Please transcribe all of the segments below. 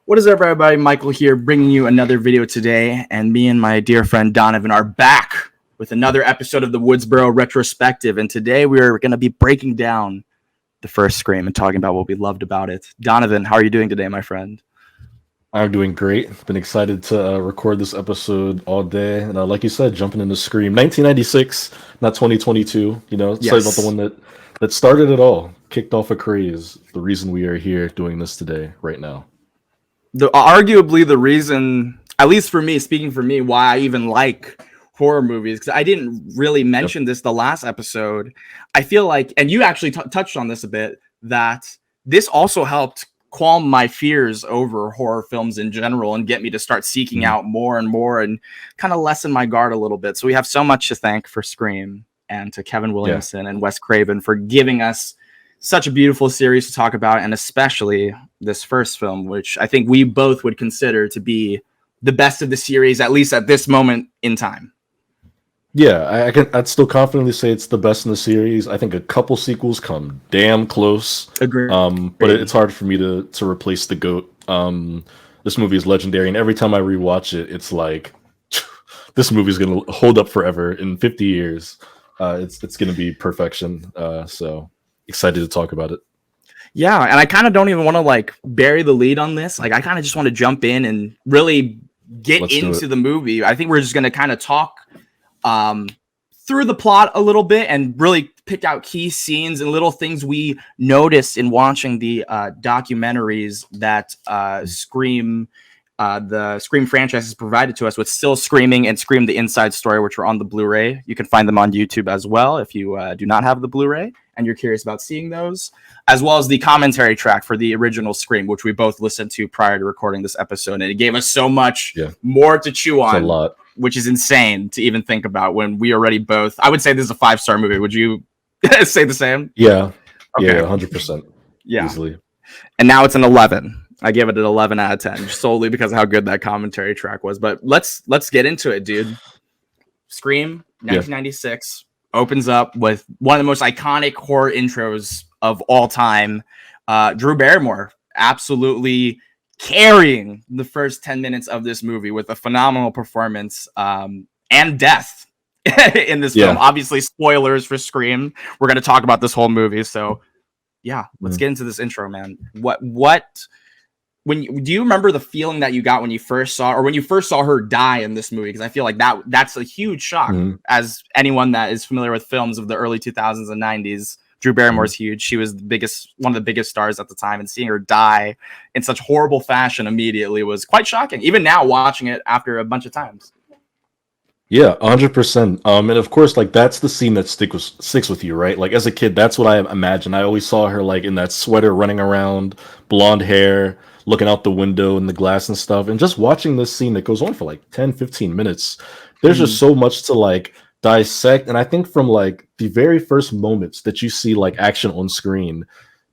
What is up, everybody? Michael here, bringing you another video today, and me and my dear friend Donovan are back with another episode of the Woodsboro Retrospective, and today we're going to be breaking down the first Scream and talking about what we loved about it. Donovan, how are you doing today, my friend? I'm doing great. Been excited to record this episode all day, and like you said, jumping into Scream, 1996, not 2022. Excited about the one that started it all, kicked off a craze. The reason we are here doing this today, right now. Arguably the reason, at least for me, speaking for me, why I even like horror movies, because I didn't really mention this the last episode. I feel like, and you actually touched on this a bit, that this also helped calm my fears over horror films in general and get me to start seeking out more and more and kind of lessen my guard a little bit. So we have so much to thank for Scream and to Kevin Williamson and Wes Craven for giving us such a beautiful series to talk about, and especially this first film, which I think we both would consider to be the best of the series, at least at this moment in time. Yeah, I'd still confidently say it's the best in the series. I think a couple sequels come damn close. Agreed. But it's hard for me to replace the GOAT. This movie is legendary, and every time I rewatch it, it's like this movie is gonna hold up forever. In 50 years, it's gonna be perfection. So excited to talk about it. Yeah, and I kind of don't even want to bury the lead on this. I kind of just want to jump in and really get into the movie. I think we're just going to kind of talk through the plot a little bit and really pick out key scenes and little things we noticed in watching the documentaries that Scream, the Scream franchise has provided to us, with Still Screaming and Scream the Inside Story, which are on the Blu-ray. You can find them on YouTube as well if you do not have the Blu-ray and you're curious about seeing those, as well as the commentary track for the original Scream, which we both listened to prior to recording this episode. And it gave us so much more to chew on, a lot, which is insane to even think about when we already both, I would say this is a 5-star movie. Would you say the same? Yeah. Okay. Yeah, 100%. Yeah. Easily. And now it's an 11. I give it an 11 out of 10 solely because of how good that commentary track was. But let's get into it, dude. Scream 1996 opens up with one of the most iconic horror intros of all time. Drew Barrymore absolutely carrying the first 10 minutes of this movie with a phenomenal performance and death in this film. Obviously, spoilers for Scream. We're going to talk about this whole movie. So yeah, let's get into this intro, man. Do you remember the feeling that you got when you first saw her die in this movie? Because I feel like that's a huge shock. As anyone that is familiar with films of the early 2000s and 90s, Drew Barrymore's huge. She was one of the biggest stars at the time, and seeing her die in such horrible fashion immediately was quite shocking. Even now, watching it after a bunch of times. Yeah, 100%. And of course, that's the scene that sticks with you, right? As a kid, that's what I imagine. I always saw her in that sweater, running around, blonde hair, looking out the window and the glass and stuff. And just watching this scene that goes on for 10, 15 minutes, there's just so much to dissect. And I think from the very first moments that you see action on screen,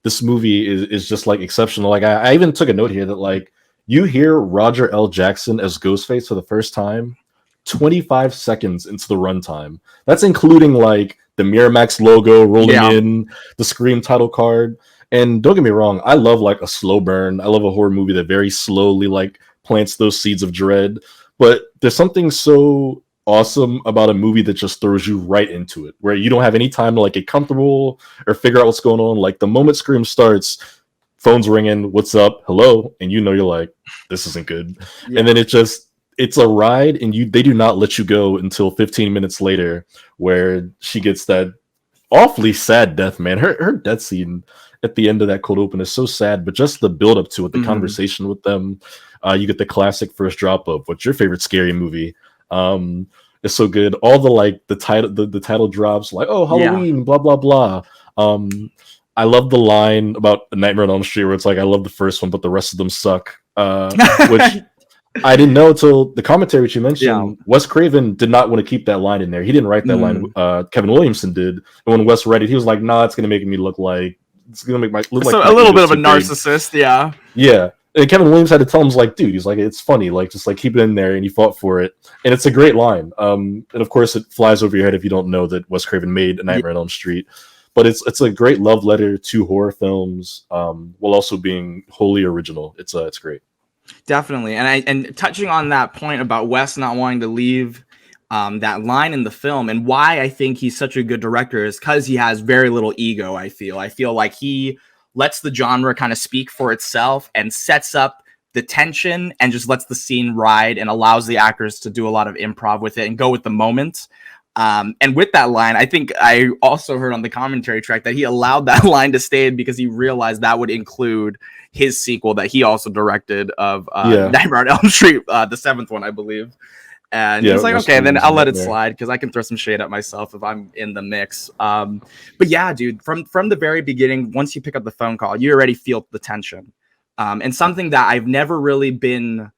this movie is just exceptional. I even took a note here that you hear Roger L. Jackson as Ghostface for the first time 25 seconds into the runtime. That's including the Miramax logo rolling in, the Scream title card. And don't get me wrong, I love a slow burn. I love a horror movie that very slowly plants those seeds of dread. But there's something so awesome about a movie that just throws you right into it, where you don't have any time to get comfortable or figure out what's going on. The moment Scream starts, phone's ringing, what's up, hello, and you're this isn't good. And then it's a ride, and they do not let you go until 15 minutes later, where she gets that awfully sad death, man. Her death scene at the end of that cold open is so sad, but just the build up to it, the conversation with them, you get the classic first drop of what's your favorite scary movie. It's so good. All the title drops, oh, Halloween, blah blah blah. I love the line about A Nightmare on Elm Street where it's I love the first one, but the rest of them suck. Which I didn't know until the commentary which you mentioned. Wes Craven did not want to keep that line in there. He didn't write that line. Kevin Williamson did. And when Wes read it, he was like, "Nah, it's gonna make me look like it's gonna make my look like a little bit of a narcissist." Yeah. And Kevin Williams had to tell him, dude, he's it's funny, just keep it in there, and he fought for it, and it's a great line. And of course, it flies over your head if you don't know that Wes Craven made A Nightmare on Elm Street. But it's a great love letter to horror films, while also being wholly original. It's great. Definitely. And touching on that point about Wes not wanting to leave that line in the film, and why I think he's such a good director is because he has very little ego. I feel like he lets the genre kind of speak for itself and sets up the tension and just lets the scene ride and allows the actors to do a lot of improv with it and go with the moment. And with that line, I think I also heard on the commentary track that he allowed that line to stay in because he realized that would include his sequel that he also directed of Nightmare on Elm Street, the seventh one, I believe. And he's like, okay, then I'll let it slide because I can throw some shade at myself if I'm in the mix. But yeah, dude, from the very beginning, once you pick up the phone call, you already feel the tension. And something that I've never really been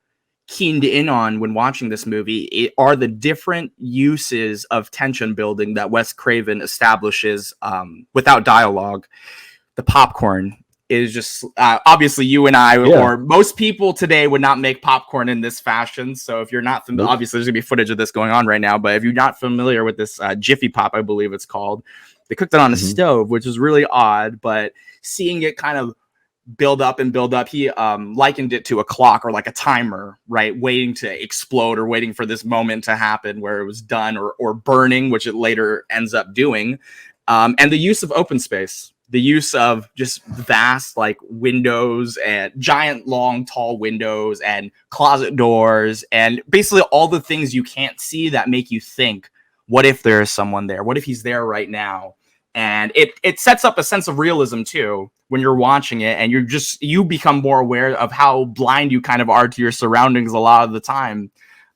keened in on when watching this movie are the different uses of tension building that Wes Craven establishes without dialogue. The popcorn is just obviously you and I or most people today would not make popcorn in this fashion. So if you're not familiar, obviously there's gonna be footage of this going on right now, but if you're not familiar with this Jiffy Pop, I believe it's called, they cooked it on a stove, which is really odd, but seeing it kind of build up, he likened it to a clock or like a timer, right, waiting to explode or waiting for this moment to happen where it was done or burning, which it later ends up doing. And the use of open space, the use of just vast like windows and giant long tall windows and closet doors and basically all the things you can't see that make you think, what if there is someone there, what if he's there right now? And it sets up a sense of realism too when you're watching it, and you become more aware of how blind you kind of are to your surroundings a lot of the time.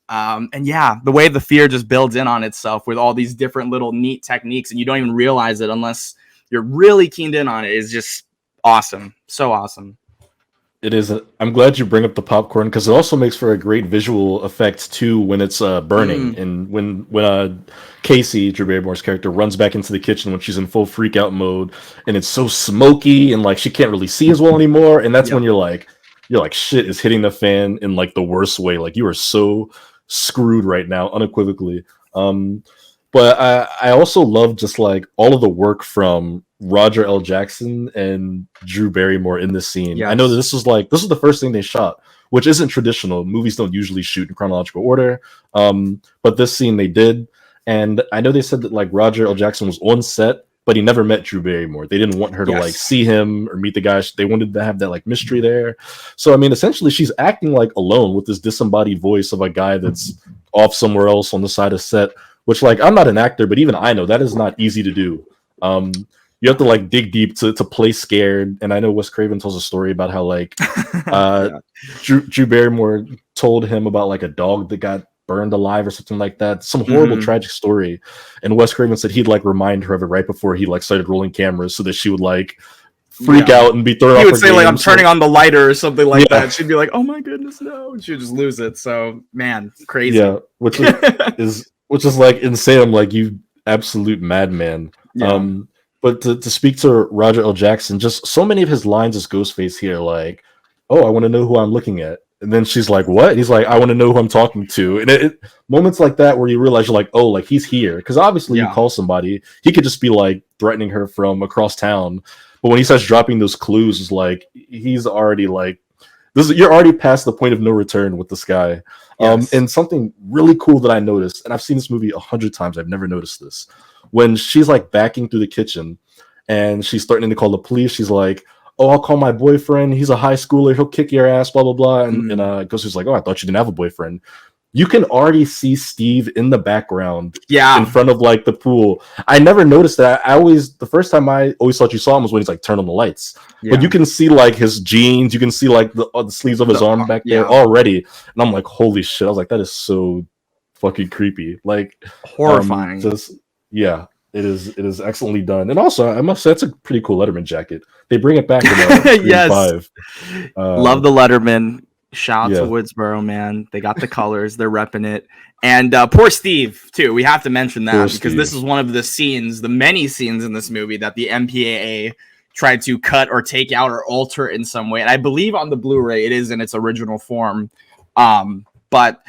And yeah, the way the fear just builds in on itself with all these different little neat techniques, and you don't even realize it unless you're really keened in on it, is just awesome. So awesome. It is. I'm glad you bring up the popcorn because it also makes for a great visual effect too when it's burning and when Casey, Drew Barrymore's character, runs back into the kitchen when she's in full freak out mode and it's so smoky and like she can't really see as well anymore, and that's when you're like shit is hitting the fan in like the worst way. Like you are so screwed right now, unequivocally. But I also love just like all of the work from Roger L. Jackson and Drew Barrymore in this scene. Yes. I know that this was the first thing they shot, which isn't traditional. Movies don't usually shoot in chronological order. But this scene they did. And I know they said that like Roger L. Jackson was on set, but he never met Drew Barrymore. They didn't want her to like see him or meet the guy. They wanted to have that like mystery there. So, I mean, essentially she's acting like alone with this disembodied voice of a guy that's off somewhere else on the side of set, which like, I'm not an actor, but even I know that is not easy to do. You have to like dig deep to play scared. And I know Wes Craven tells a story about how like Drew Barrymore told him about like a dog that got burned alive or something like that. Some horrible tragic story. And Wes Craven said he'd like remind her of it right before he like started rolling cameras so that she would like freak out and be thrown off. He would say like, I'm turning on the lighter or something like that. She'd be like, oh my goodness, no. And she would just lose it. So man, crazy. Yeah, which is like insane. I'm like, you absolute madman. Yeah. But to speak to Roger L. Jackson, just so many of his lines as Ghostface here, like, oh, I want to know who I'm looking at. And then she's like, what? And he's like, I want to know who I'm talking to. And moments like that where you realize you're like, oh, like he's here. Because obviously you call somebody, he could just be like threatening her from across town. But when he starts dropping those clues, it's like, he's already like, you're already past the point of no return with this guy. Yes. And something really cool that I noticed, and I've seen this movie 100 times, I've never noticed this. When she's like backing through the kitchen and she's starting to call the police, she's like, oh, I'll call my boyfriend. He's a high schooler. He'll kick your ass, blah, blah, blah. And Ghostface's like, oh, I thought you didn't have a boyfriend. You can already see Steve in the background in front of like the pool. I never noticed that. The first time I always thought you saw him was when he's like turn on the lights. Yeah. But you can see like his jeans. You can see like the sleeves of his arm back there already. And I'm like, holy shit. I was like, that is so fucking creepy. Like horrifying. It is excellently done. And also, I must say, it's a pretty cool Letterman jacket. They bring it back in yes. 5. Love the Letterman. Shout out to Woodsboro, man. They got the colors. They're repping it. And poor Steve, too. We have to mention that because this is one of the scenes, the many scenes in this movie that the MPAA tried to cut or take out or alter in some way. And I believe on the Blu-ray, it is in its original form. But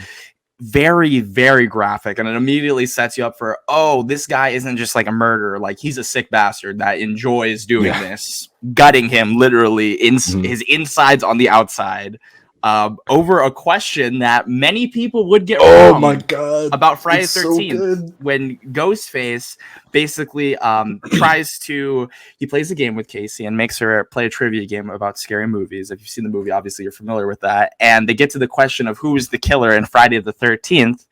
very, very graphic. And it immediately sets you up for, oh, this guy isn't just like a murderer. Like, he's a sick bastard that enjoys doing this, gutting him literally in his insides on the outside. over a question that many people would get wrong. Oh my god! About Friday the 13th, when Ghostface basically he plays a game with Casey and makes her play a trivia game about scary movies. If you've seen the movie, obviously you're familiar with that. And they get to the question of who is the killer in Friday the 13th.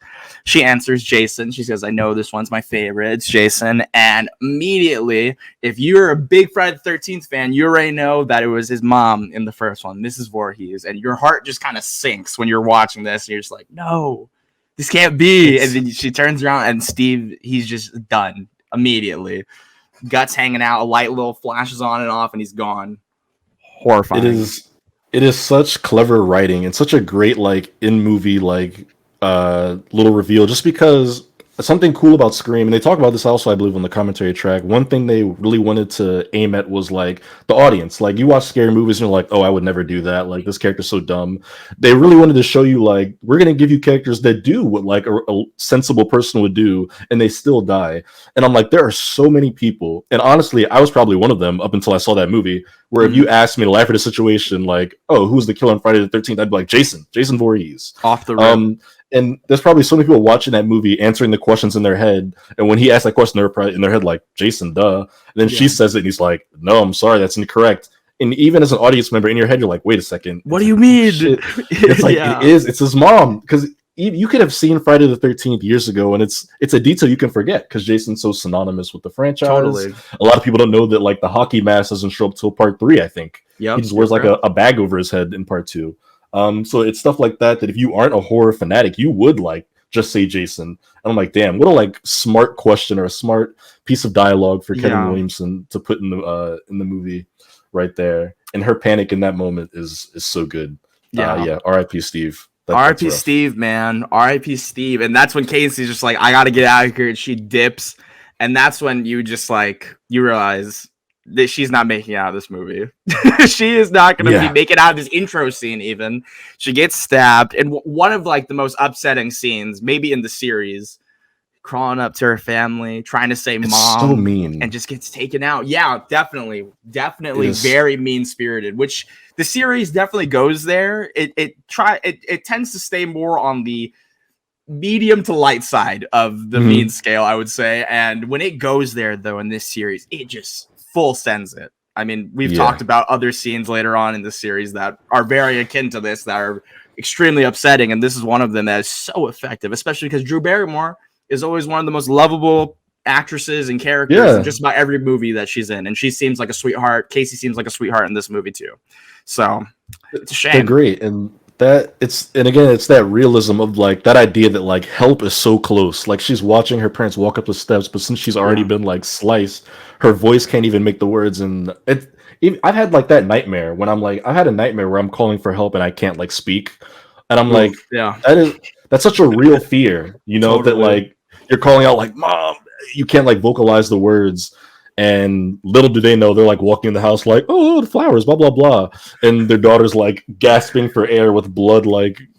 She answers Jason. She says, I know this one's my favorite. It's Jason. And immediately, if you're a big Friday the 13th fan, you already know that it was his mom in the first one, Mrs. Voorhees. And your heart just kind of sinks when you're watching this. And you're just like, no, this can't be. And then she turns around and Steve, he's just done immediately. Guts hanging out, a light little flashes on and off, and he's gone. Horrifying. It is such clever writing and such a great in-movie little reveal, just because something cool about Scream, and they talk about this also, I believe, on the commentary track. One thing they really wanted to aim at was the audience. You watch scary movies and you're like, oh, I would never do that. This character's so dumb. They really wanted to show you we're gonna give you characters that do what a sensible person would do, and they still die. And I'm like, there are so many people, and honestly, I was probably one of them up until I saw that movie. Where if you asked me to laugh at a situation oh, who's the killer on Friday the 13th, I'd be like, Jason Voorhees, off the rip. And there's probably so many people watching that movie answering the questions in their head. And when he asked that question, they're probably in their head Jason, duh. And then she says it, and he's like, no, I'm sorry, that's incorrect. And even as an audience member in your head, you're like, wait a second. What do you mean? It's it's his mom. Because you could have seen Friday the 13th years ago, and it's a detail you can forget because Jason's so synonymous with the franchise. Totally. A lot of people don't know that the hockey mask doesn't show up till part 3, I think. Yep, he just wears a bag over his head in part 2. So it's stuff like that if you aren't a horror fanatic, you would just say Jason. And I'm like, damn, what a smart question or a smart piece of dialogue for Kevin Williamson to put in the movie right there. And her panic in that moment is so good. R.I.P. Steve. R.I.P. Steve, man. R.I.P. Steve. And that's when Casey's just like, I gotta get out of here, and she dips. And that's when you just you realize that she's not making out of this movie. She is not going to be making out of this intro scene even. She gets stabbed. And one of the most upsetting scenes, maybe in the series, crawling up to her family, trying to say mom. So mean. And just gets taken out. Yeah, definitely very mean-spirited, which the series definitely goes there. It tends to stay more on the medium to light side of the mean scale, I would say. And when it goes there, though, in this series, it just full sends it. I mean, we've talked about other scenes later on in the series that are very akin to this, that are extremely upsetting, and this is one of them that is so effective, especially because Drew Barrymore is always one of the most lovable actresses and characters in just about every movie that she's in, and she seems like a sweetheart. Casey seems like a sweetheart in this movie too. So it's a shame. They're great, and it's that realism of that idea that help is so close. She's watching her parents walk up the steps, but since she's already been sliced, her voice can't even make the words. And I've had that nightmare when I've had a nightmare where I'm calling for help and I can't speak, and I'm that's such a real fear, that you're calling out mom, you can't vocalize the words. And little do they know, they're walking in the house oh, the flowers, blah blah blah, and their daughter's gasping for air with blood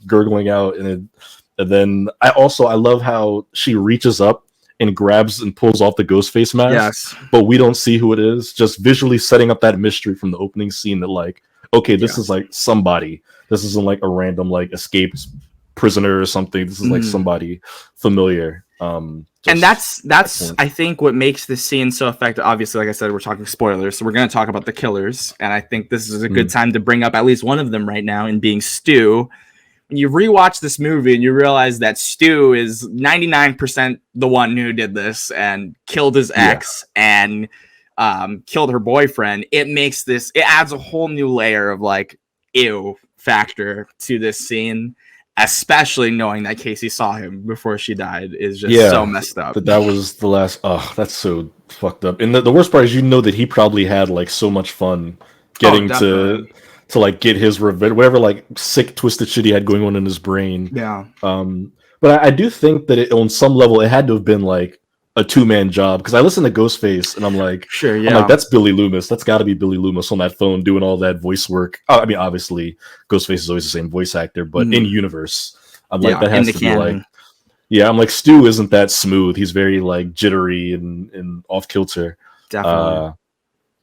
gurgling out. And then I love how she reaches up and grabs and pulls off the Ghostface mask, but we don't see who it is, just visually setting up that mystery from the opening scene that okay, this is somebody, this isn't a random escaped prisoner or something, this is somebody familiar. And that's I think what makes this scene so effective. Obviously, like I said, we're talking spoilers, so we're going to talk about the killers, and I think this is a good time to bring up at least one of them right now, in being Stu. When you rewatch this movie and you realize that Stu is 99% the one who did this and killed his ex and killed her boyfriend, it adds a whole new layer of ew factor to this scene. Especially knowing that Casey saw him before she died is just so messed up. That was the last. Oh, that's so fucked up. And the worst part is, that he probably had so much fun getting to get his revenge, whatever sick twisted shit he had going on in his brain. Yeah. But I do think that on some level it had to have been a two-man job, because I listened to Ghostface and I'm sure, I'm that's Billy Loomis. That's got to be Billy Loomis on that phone doing all that voice work. I mean, obviously Ghostface is always the same voice actor, but in universe, I'm that has to canon. Be I'm Stu isn't that smooth. He's very jittery and off kilter. Definitely.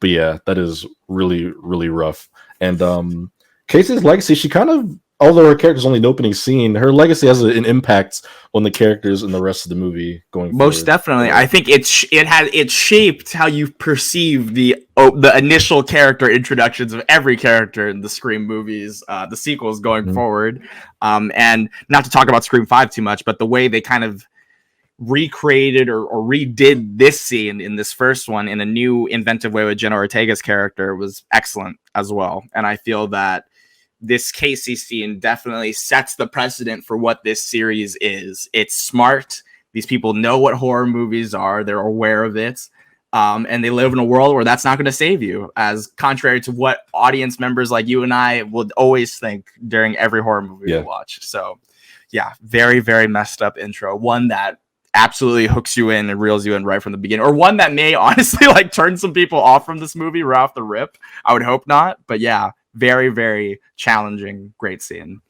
But yeah, that is really, really rough. And Casey's legacy, she kind of although her character's only an opening scene, her legacy has an impact on the characters in the rest of the movie going forward. Most definitely. I think it shaped how you perceive the initial character introductions of every character in the Scream movies, the sequels going forward. And not to talk about Scream 5 too much, but the way they kind of recreated or redid this scene in this first one in a new inventive way with Jenna Ortega's character was excellent as well. And I feel that this Casey scene definitely sets the precedent for what this series is. It's smart. These people know what horror movies are. They're aware of it. And they live in a world where that's not going to save you, as contrary to what audience members like you and I would always think during every horror movie we watch. So yeah, very, very messed up intro. One that absolutely hooks you in and reels you in right from the beginning, or one that may honestly like turn some people off from this movie right off the rip. I would hope not, but yeah, very, very challenging, great scene.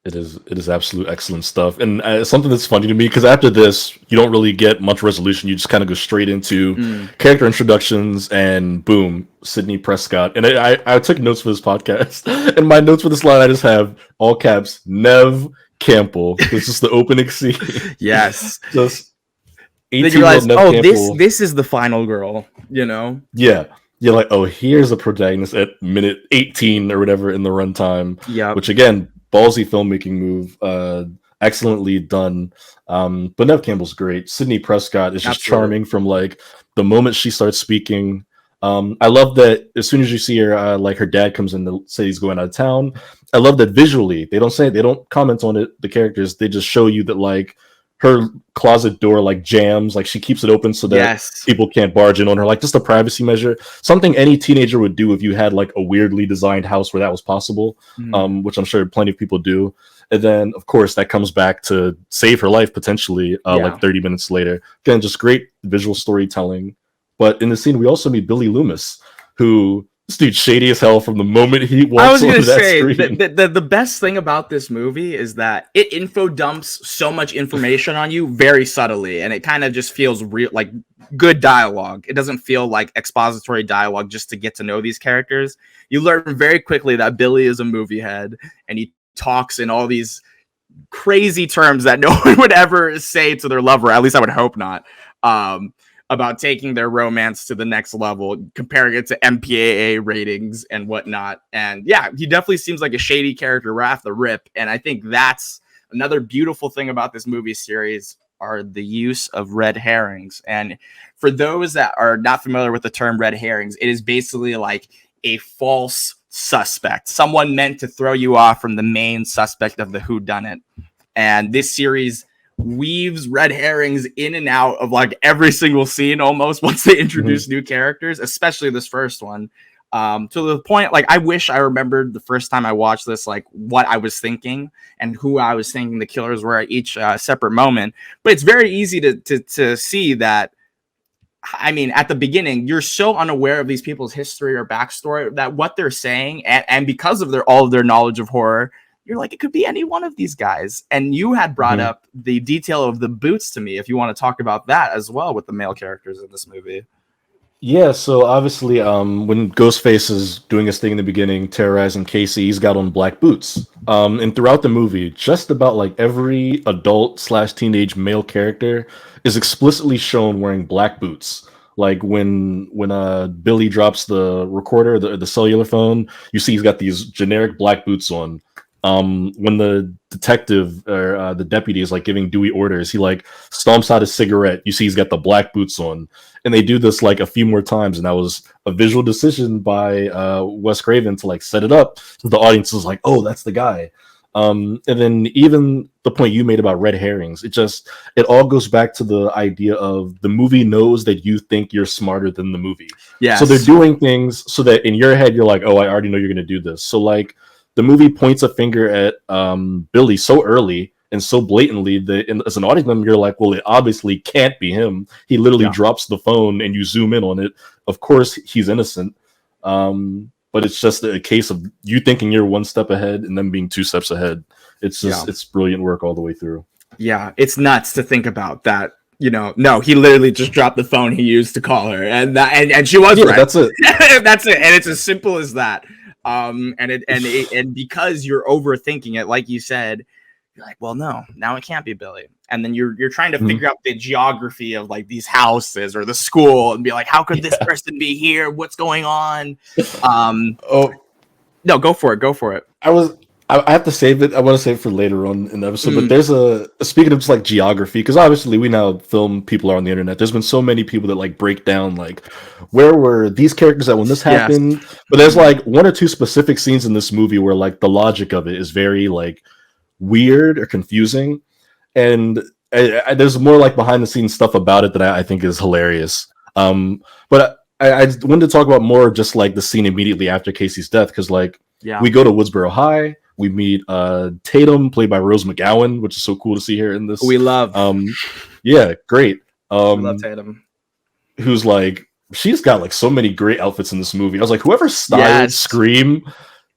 It is absolute excellent stuff, and something that's funny to me, because after this you don't really get much resolution. You just kind of go straight into character introductions, and boom, Sidney Prescott. And I took notes for this podcast, and my notes for this line I just have all caps Nev Campbell. This is the opening scene. Yes. Just then you realize, this is the final girl, you know? Yeah. You're like, oh, here's a protagonist at minute 18 or whatever in the runtime. Yeah. Which again, ballsy filmmaking move, excellently done. But Nev Campbell's great. Sidney Prescott is just charming from like the moment she starts speaking. I love that as soon as you see her, like her dad comes in to say he's going out of town. I love that visually they don't comment on it. The characters, they just show you that like her closet door like jams, like she keeps it open so that people can't barge in on her, like just a privacy measure, something any teenager would do if you had like a weirdly designed house where that was possible, which I'm sure plenty of people do. And then of course that comes back to save her life potentially like 30 minutes later. Again, just great visual storytelling. But in the scene we also meet Billy Loomis, who this dude's shady as hell from the moment he walks onto that screen. The best thing about this movie is that it info dumps so much information on you very subtly, and it kind of just feels real, like good dialogue. It doesn't feel like expository dialogue just to get to know these characters. You learn very quickly that Billy is a movie head, and he talks in all these crazy terms that no one would ever say to their lover. At least I would hope not. About taking their romance to the next level, comparing it to MPAA ratings and whatnot. And yeah, he definitely seems like a shady character right off the rip. And I think that's another beautiful thing about this movie series, are the use of red herrings. And for those that are not familiar with the term red herrings, it is basically like a false suspect, someone meant to throw you off from the main suspect of the whodunit. And this series weaves red herrings in and out of like every single scene almost once they introduce new characters, especially this first one, to the point like I wish I remembered the first time I watched this like what I was thinking and who I was thinking the killers were at each separate moment. But it's very easy to see that, I mean, at the beginning you're so unaware of these people's history or backstory that what they're saying, and because of all of their knowledge of horror, you're like, it could be any one of these guys. And you had brought up the detail of the boots to me, if you want to talk about that as well with the male characters in this movie. Yeah, so obviously when Ghostface is doing his thing in the beginning, terrorizing Casey, he's got on black boots. And throughout the movie, just about like every adult/teenage male character is explicitly shown wearing black boots. Like when Billy drops the recorder, the cellular phone, you see he's got these generic black boots on. When the detective or the deputy is like giving Dewey orders, he like stomps out a cigarette. You see he's got the black boots on, and they do this like a few more times, and that was a visual decision by Wes Craven to like set it up so the audience is like, oh, that's the guy. And then even the point you made about red herrings, it all goes back to the idea of the movie knows that you think you're smarter than the movie. Yeah. So they're doing things so that in your head you're like, oh, I already know you're gonna do this. So like the movie points a finger at Billy so early and so blatantly that as an audience member, you're like, well, it obviously can't be him. He literally drops the phone and you zoom in on it. Of course, he's innocent. But it's just a case of you thinking you're one step ahead and them being two steps ahead. It's just, it's brilliant work all the way through. Yeah, it's nuts to think about that. You know, no, he literally just dropped the phone he used to call her, and she was right. That's it. That's it, and it's as simple as that. And because you're overthinking it, like you said, you're like, well, no, now it can't be Billy. And then you're trying to figure out the geography of like these houses or the school and be like, how could this person be here? What's going on? No, go for it. I have to save it. I want to save it for later on in the episode. But there's speaking of just like geography, because obviously we now film people are on the internet. There's been so many people that like break down like where were these characters at when this happened. Yes. But there's like one or two specific scenes in this movie where like the logic of it is very like weird or confusing, and there's more like behind the scenes stuff about it that I think is hilarious. But I wanted to talk about more just like the scene immediately after Casey's death, because like we go to Woodsboro High. We meet Tatum, played by Rose McGowan, which is so cool to see her in this. We love. Yeah, great. We love Tatum. Who's like, she's got like so many great outfits in this movie. I was like, whoever styled Scream,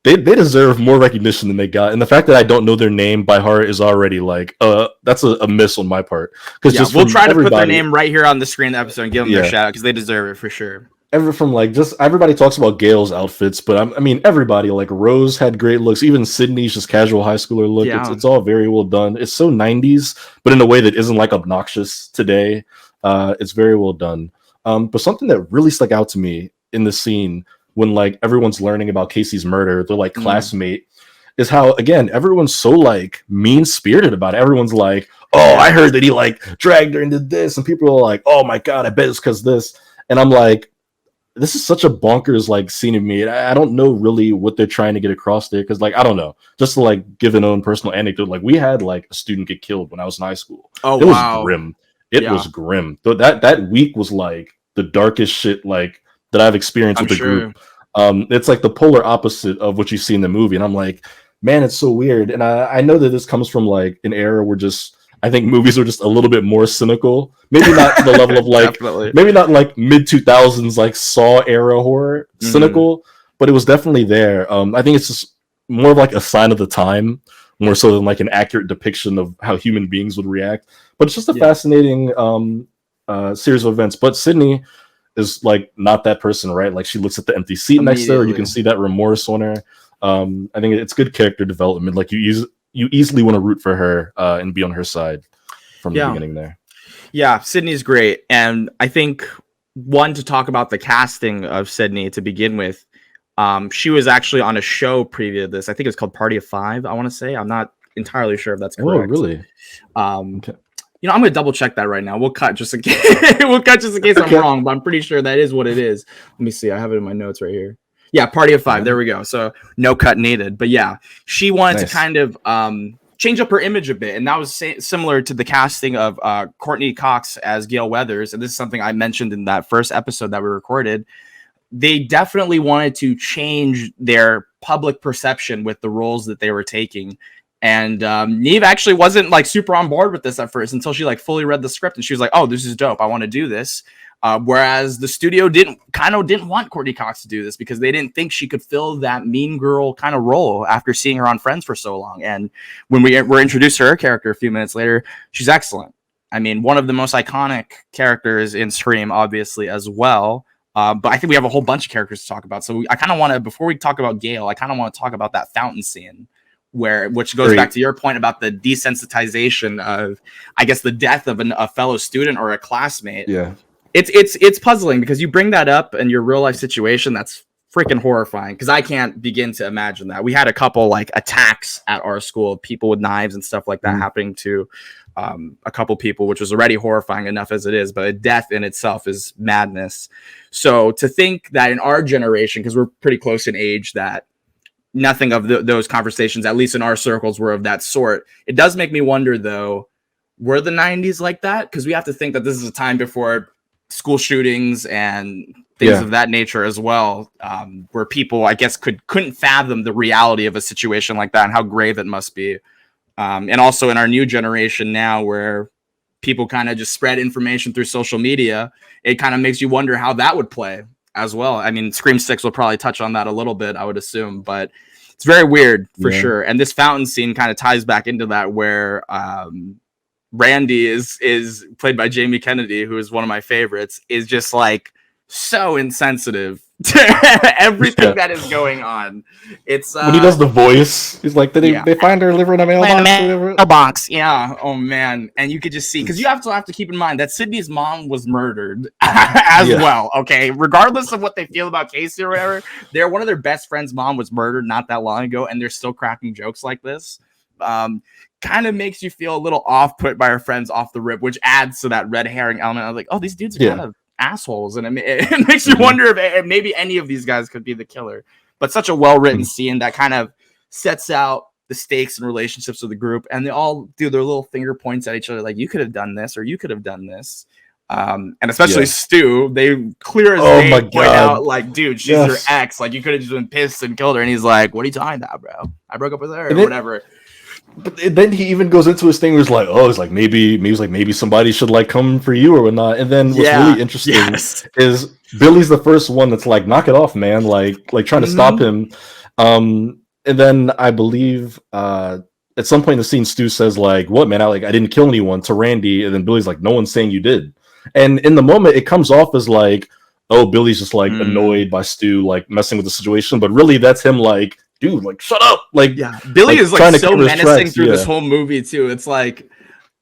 they deserve more recognition than they got. And the fact that I don't know their name by heart is already like, that's a miss on my part. Because we'll try to put their name right here on the screen of the episode and give them their shout out because they deserve it for sure. Everybody talks about Gail's outfits, but I mean everybody, like Rose had great looks, even Sydney's just casual high schooler look. It's all very well done. It's so 90s, but in a way that isn't like obnoxious today. It's very well done. But something that really stuck out to me in the scene when like everyone's learning about Casey's murder, their like classmate, is how again everyone's so like mean-spirited about it. Everyone's like, oh, I heard that he like dragged her into this, and people are like, oh my god, I bet it's because this. And I'm like, this is such a bonkers like scene of me. I don't know really what they're trying to get across there, because like I don't know. Just to like give an own personal anecdote, like we had like a student get killed when I was in high school. It was grim. It was grim. That week was like the darkest shit like that I've experienced with the group. It's like the polar opposite of what you see in the movie, and I'm like, man, it's so weird. And I know that this comes from like an era where just I think movies are just a little bit more cynical. Maybe not to the level of like, maybe not like mid 2000s like Saw era horror cynical, but it was definitely there. I think it's just more of like a sign of the time, more so than like an accurate depiction of how human beings would react. But it's just a fascinating series of events. But Sydney is like not that person, right? Like she looks at the empty seat next to her. You can see that remorse on her. I think it's good character development. Like you easily want to root for her and be on her side from the beginning there. Yeah, Sydney's great. And I think to talk about the casting of Sydney to begin with, she was actually on a show previous to this. I think it's called Party of Five, I want to say. I'm not entirely sure if that's correct. Oh, really? Okay. You know, I'm going to double check that right now. We'll cut just in case I'm wrong, but I'm pretty sure that is what it is. Let me see. I have it in my notes right here. Yeah, Party of Five. There we go. So no cut needed. But yeah, she wanted to kind of change up her image a bit. And that was similar to the casting of Courtney Cox as Gail Weathers. And this is something I mentioned in that first episode that we recorded. They definitely wanted to change their public perception with the roles that they were taking. And Neve actually wasn't like super on board with this at first until she like fully read the script. And she was like, oh, this is dope. I want to do this. Whereas the studio didn't want Courtney Cox to do this because they didn't think she could fill that mean girl kind of role after seeing her on Friends for so long. And when we were introduced to her character a few minutes later, she's excellent. I mean, one of the most iconic characters in Scream, obviously, as well. But I think we have a whole bunch of characters to talk about. So I kind of want to, before we talk about Gail, I kind of want to talk about that fountain scene, which goes back to your point about the desensitization of, I guess, the death of a fellow student or a classmate. Yeah. It's puzzling because you bring that up in your real life situation. That's freaking horrifying because I can't begin to imagine that. We had a couple like attacks at our school, people with knives and stuff like that happening to a couple people, which was already horrifying enough as it is. But a death in itself is madness. So to think that in our generation, because we're pretty close in age, that nothing of those conversations, at least in our circles, were of that sort. It does make me wonder, though, were the 90s like that? Because we have to think that this is a time before school shootings and things of that nature as well, where people, I guess, couldn't fathom the reality of a situation like that and how grave it must be. And also in our new generation now, where people kind of just spread information through social media, it kind of makes you wonder how that would play as well. I mean, Scream 6 will probably touch on that a little bit, I would assume, but it's very weird for sure. And this fountain scene kind of ties back into that, where Randy is played by Jamie Kennedy, who is one of my favorites, is just like so insensitive everything that is going on. It's when he does the voice, he's like, they find her liver in a mailbox. Yeah. Oh man. And you could just see, because you have to keep in mind that Sydney's mom was murdered as well. Okay, regardless of what they feel about Casey or whatever, one of their best friends' mom was murdered not that long ago, and they're still cracking jokes like this. Kind of makes you feel a little off put by her friends off the rip, which adds to that red herring element. I was like, oh, these dudes are kind of assholes, and it makes you wonder if maybe any of these guys could be the killer. But such a well-written scene that kind of sets out the stakes and relationships of the group, and they all do their little finger points at each other, like, you could have done this or you could have done this. And especially Stu, they clear as day point out, like, dude, she's your ex, like, you could have just been pissed and killed her. And he's like, what are you talking about, bro? I broke up with her or whatever. But then he even goes into his thing where he's like, oh, it's like maybe somebody should like come for you or whatnot. And then what's really interesting is Billy's the first one that's like, knock it off, man, like trying to stop him. And then I believe at some point in the scene, Stu says like, what, man, I didn't kill anyone, to Randy. And then Billy's like, no one's saying you did. And in the moment it comes off as like, oh, Billy's just like annoyed by Stu like messing with the situation, but really that's him like, dude, like, shut up. Like, Billy is like so menacing through this whole movie too. It's like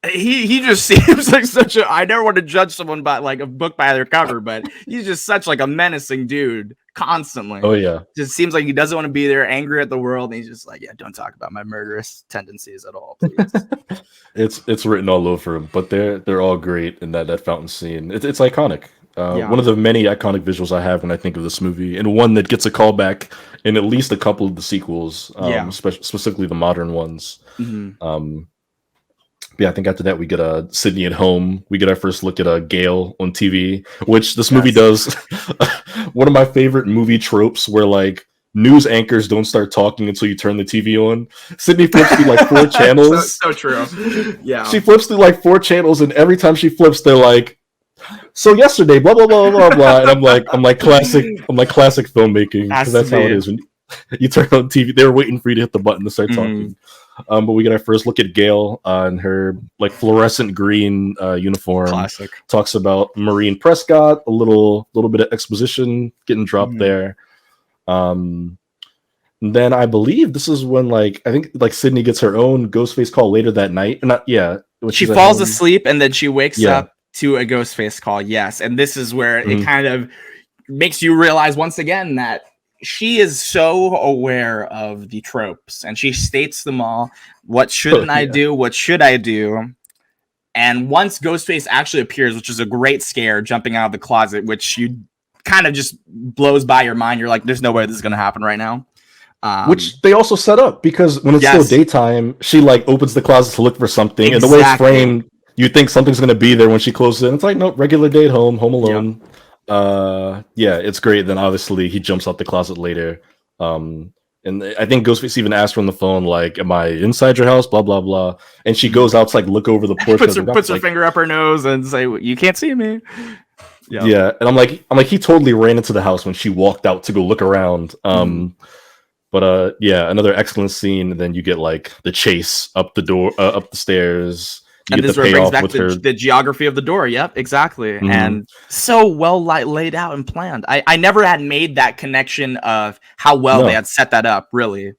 he just seems like such a, I never want to judge someone by like a book by their cover, but he's just such like a menacing dude constantly. Oh yeah. Just seems like he doesn't want to be there, angry at the world, and he's just like, yeah, don't talk about my murderous tendencies at all, please. It's written all over him, but they're all great in that fountain scene. It's iconic. One of the many iconic visuals I have when I think of this movie, and one that gets a callback in at least a couple of the sequels, specifically the modern ones. Yeah, I think after that we get Sydney at home. We get our first look at Gail on TV, which this movie does. One of my favorite movie tropes where like news anchors don't start talking until you turn the TV on. Sydney flips through like 4 channels. So true. Yeah, she flips through like 4 channels, and every time she flips, they're like, so yesterday, blah blah blah blah blah, and I'm like classic filmmaking, because that's how it is when you turn on TV. They're waiting for you to hit the button to start talking. But we get our first look at Gail in her like fluorescent green uniform. Classic. Talks about Maureen Prescott, a little bit of exposition getting dropped there. Then I believe this is when I think Sydney gets her own Ghostface call later that night. She falls asleep and then she wakes up to a Ghostface call. Yes, and this is where it kind of makes you realize once again that she is so aware of the tropes, and she states them all. What shouldn't I do? What should I do? And once Ghostface actually appears, which is a great scare, jumping out of the closet, which you kind of just blows by your mind. You're like, there's no way this is going to happen right now. Which they also set up, because when it's still daytime, she opens the closet to look for something. And the way it's framed, you think something's going to be there when she closes it. It's like, nope, regular day at home alone. It's great. Then obviously he jumps out the closet later. And I think Ghostface even asked her on the phone, am I inside your house? Blah, blah, blah. And she goes out to look over the porch. puts her finger up her nose and say, you can't see me. Yeah. And I'm like, he totally ran into the house when she walked out to go look around. But another excellent scene. And then you get the chase up the door, up the stairs. And this brings back the geography of the door. Yep, exactly. And so well laid out and planned. I never had made that connection of how well they had set that up, really.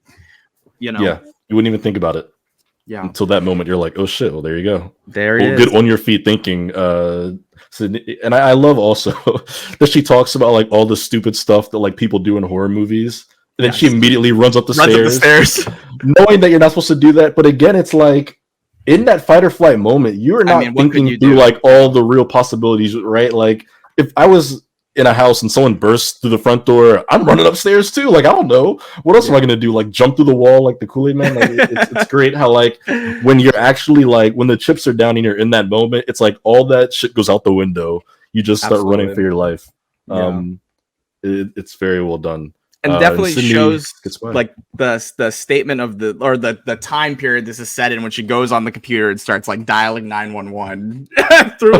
Yeah, you wouldn't even think about it. Yeah. Until that moment, you're like, oh shit, well, there you go. There it is. Good on your feet thinking. And I love also that she talks about all the stupid stuff that people do in horror movies. And then she immediately runs up the stairs. Knowing that you're not supposed to do that. But again, it's in that fight or flight moment, you're not thinking through all the real possibilities, right? If I was in a house and someone bursts through the front door, I'm running upstairs too. I don't know. What else am I going to do? Jump through the wall like the Kool-Aid Man? It's great how when you're actually when the chips are down and you're in that moment, it's all that shit goes out the window. You just start running for your life. It's very well done. And definitely shows the statement of the time period this is set in when she goes on the computer and starts dialing 911 through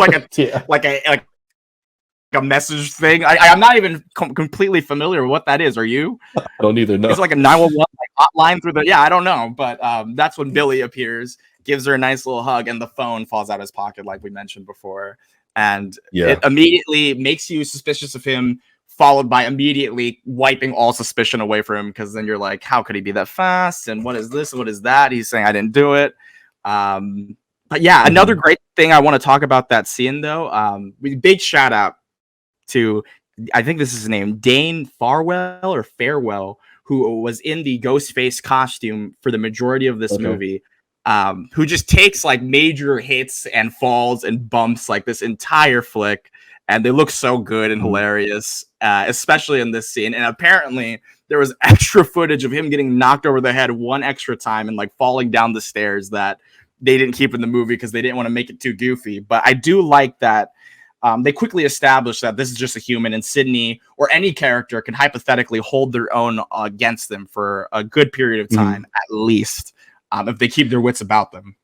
a message thing. I'm not even completely familiar with what that is. Are you? I don't either. No, it's a 911 hotline through the. I don't know, but that's when Billy appears, gives her a nice little hug, and the phone falls out of his pocket, like we mentioned before, and it immediately makes you suspicious of him followed by immediately wiping all suspicion away from him, because then you're like, how could he be that fast? And what is this? What is that? He's saying I didn't do it. But yeah, another great thing I want to talk about that scene, though. Big shout out to, I think this is his name, Dane Farwell or Farewell, who was in the Ghostface costume for the majority of this movie. Who just takes like major hits and falls and bumps like this entire flick, and they look so good and hilarious, especially in this scene. And apparently there was extra footage of him getting knocked over the head one extra time and like falling down the stairs that they didn't keep in the movie because they didn't want to make it too goofy. But I do like that they quickly established that this is just a human, and Sydney or any character can hypothetically hold their own against them for a good period of time, at least. If they keep their wits about them.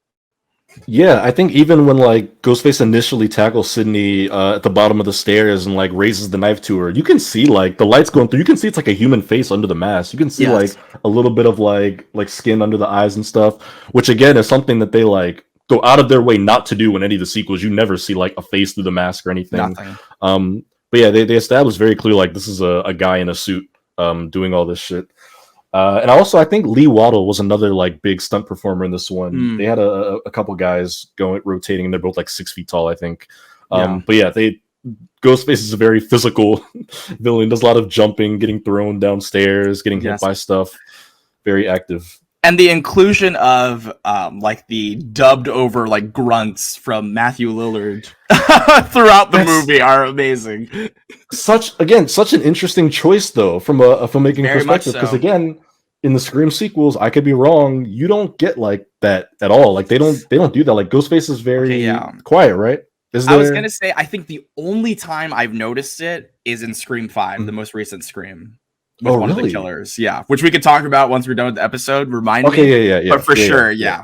Yeah, I think even when like Ghostface initially tackles Sydney at the bottom of the stairs and like raises the knife to her, you can see like the lights going through. You can see it's like a human face under the mask. You can see like a little bit of like skin under the eyes and stuff, which again is something that they like go out of their way not to do in any of the sequels. You never see like a face through the mask or anything. Nothing. But yeah, they established very clear like this is a guy in a suit doing all this shit. And also, I think Lee Waddle was another like big stunt performer in this one. They had a couple guys rotating, and they're both like 6 feet tall, I think. But yeah, Ghostface is a very physical villain. Does a lot of jumping, getting thrown downstairs, getting hit by stuff. Very active. And the inclusion of like the dubbed over like grunts from Matthew Lillard throughout the movie are amazing. Such an interesting choice though from a filmmaking perspective, because again, in the Scream sequels, I could be wrong, you don't get like that at all. Like they don't do that. Like Ghostface is very quiet, right? I was gonna say, I think the only time I've noticed it is in Scream 5, the most recent Scream. With one of the killers, which we could talk about once we're done with the episode. Remind me, yeah. But for sure, yeah.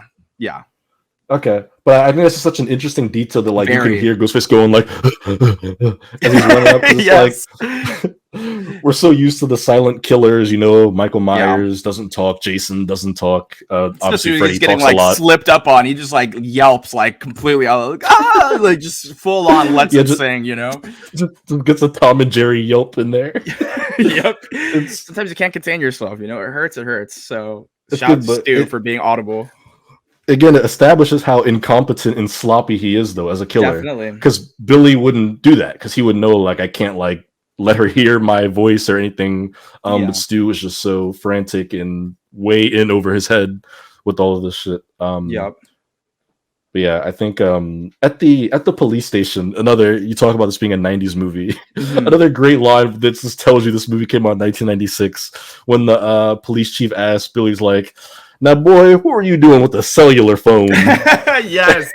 Okay, but I think that's such an interesting detail that like you can hear Ghostface going like as he's running up. It's like we're so used to the silent killers, you know. Michael Myers doesn't talk, Jason doesn't talk. Obviously, Freddy getting talks like a lot. Slipped up on. He just like yelps like completely, like like just full on lets it sing, you know. Just gets a Tom and Jerry yelp in there. Yep. Sometimes you can't contain yourself, you know. It hurts. So shout out to Stu for being audible. Again, it establishes how incompetent and sloppy he is, though, as a killer. Definitely. Because Billy wouldn't do that, because he would know, like, I can't, like, let her hear my voice or anything. But Stu was just so frantic and way in over his head with all of this shit. But yeah, I think at the police station, you talk about this being a 90s movie. Another great line that just tells you this movie came out in 1996, when the police chief asks Billy's like, now, boy, what were you doing with the cellular phone? Yes,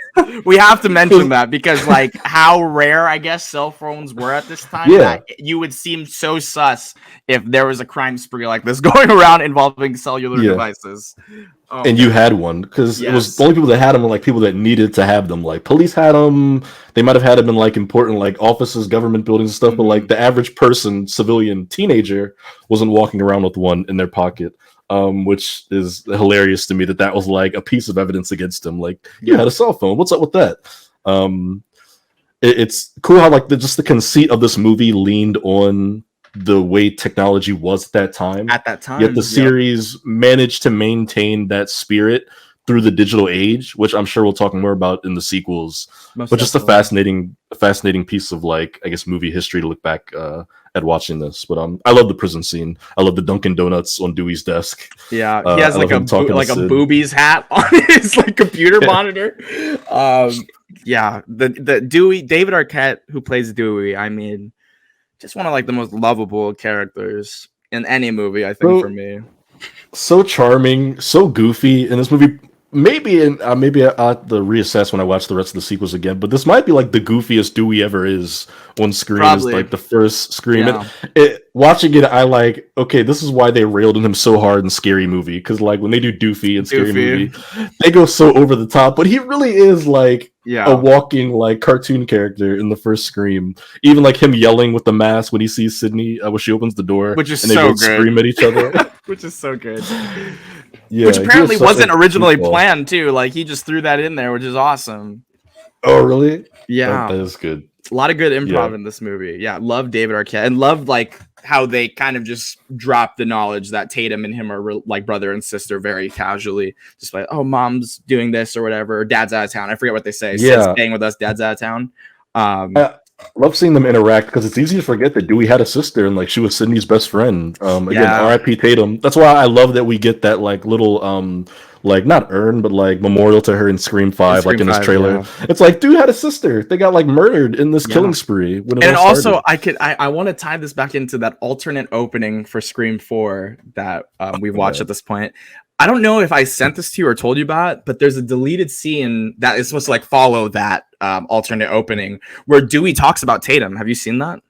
we have to mention that, because like how rare, I guess, cell phones were at this time. You would seem so sus if there was a crime spree like this going around involving cellular devices. Oh, and you had one, because it was the only people that had them were like people that needed to have them. Like police had them. They might have had them in like important like offices, government buildings and stuff. But like the average person, civilian, teenager wasn't walking around with one in their pocket. Which is hilarious to me that was like a piece of evidence against him. Like, you had a cell phone. What's up with that? It's cool how like just the conceit of this movie leaned on the way technology was at that time. Yet the series managed to maintain that spirit through the digital age, which I'm sure we'll talk more about in the sequels. But just a fascinating piece of like, I guess, movie history to look back at watching this. But I love the prison scene. I love the Dunkin' Donuts on Dewey's desk. Yeah, he has like a boobies hat on his like computer monitor. The Dewey, David Arquette, who plays Dewey, I mean, just one of like the most lovable characters in any movie, I think, for me. So charming, so goofy in this movie. Maybe I'll have to reassess when I watch the rest of the sequels again, but this might be like the goofiest Dewey ever is on screen. Is like the first Scream. Watching it, I like, okay, this is why they railed on him so hard in Scary Movie, because like when they do Doofy in Scary Movie, they go so over the top, but he really is like a walking like cartoon character in the first Scream. Even like him yelling with the mask when he sees Sydney when she opens the door, which is and they so both good. Scream at each other, which is so good. Yeah, which apparently wasn't originally planned too. Like he just threw that in there, which is awesome. Oh, really? Yeah, that is good. A lot of good improv in this movie. Yeah, love David Arquette and love like how they kind of just drop the knowledge that Tatum and him are like brother and sister very casually. Just like, oh, mom's doing this or whatever. Or dad's out of town. I forget what they say. Yeah. Sid's staying with us. Dad's out of town. I love seeing them interact because it's easy to forget that Dewey had a sister and like she was Sydney's best friend. Again, R.I.P. Tatum. That's why I love that we get that like little like not urn but like memorial to her in Scream 5, like in this trailer. Yeah. It's like, dude had a sister. They got like murdered in this killing spree. And also I want to tie this back into that alternate opening for Scream 4 that we've watched at this point. I don't know if I sent this to you or told you about it, but there's a deleted scene that is supposed to like follow that alternate opening where Dewey talks about Tatum. Have you seen that?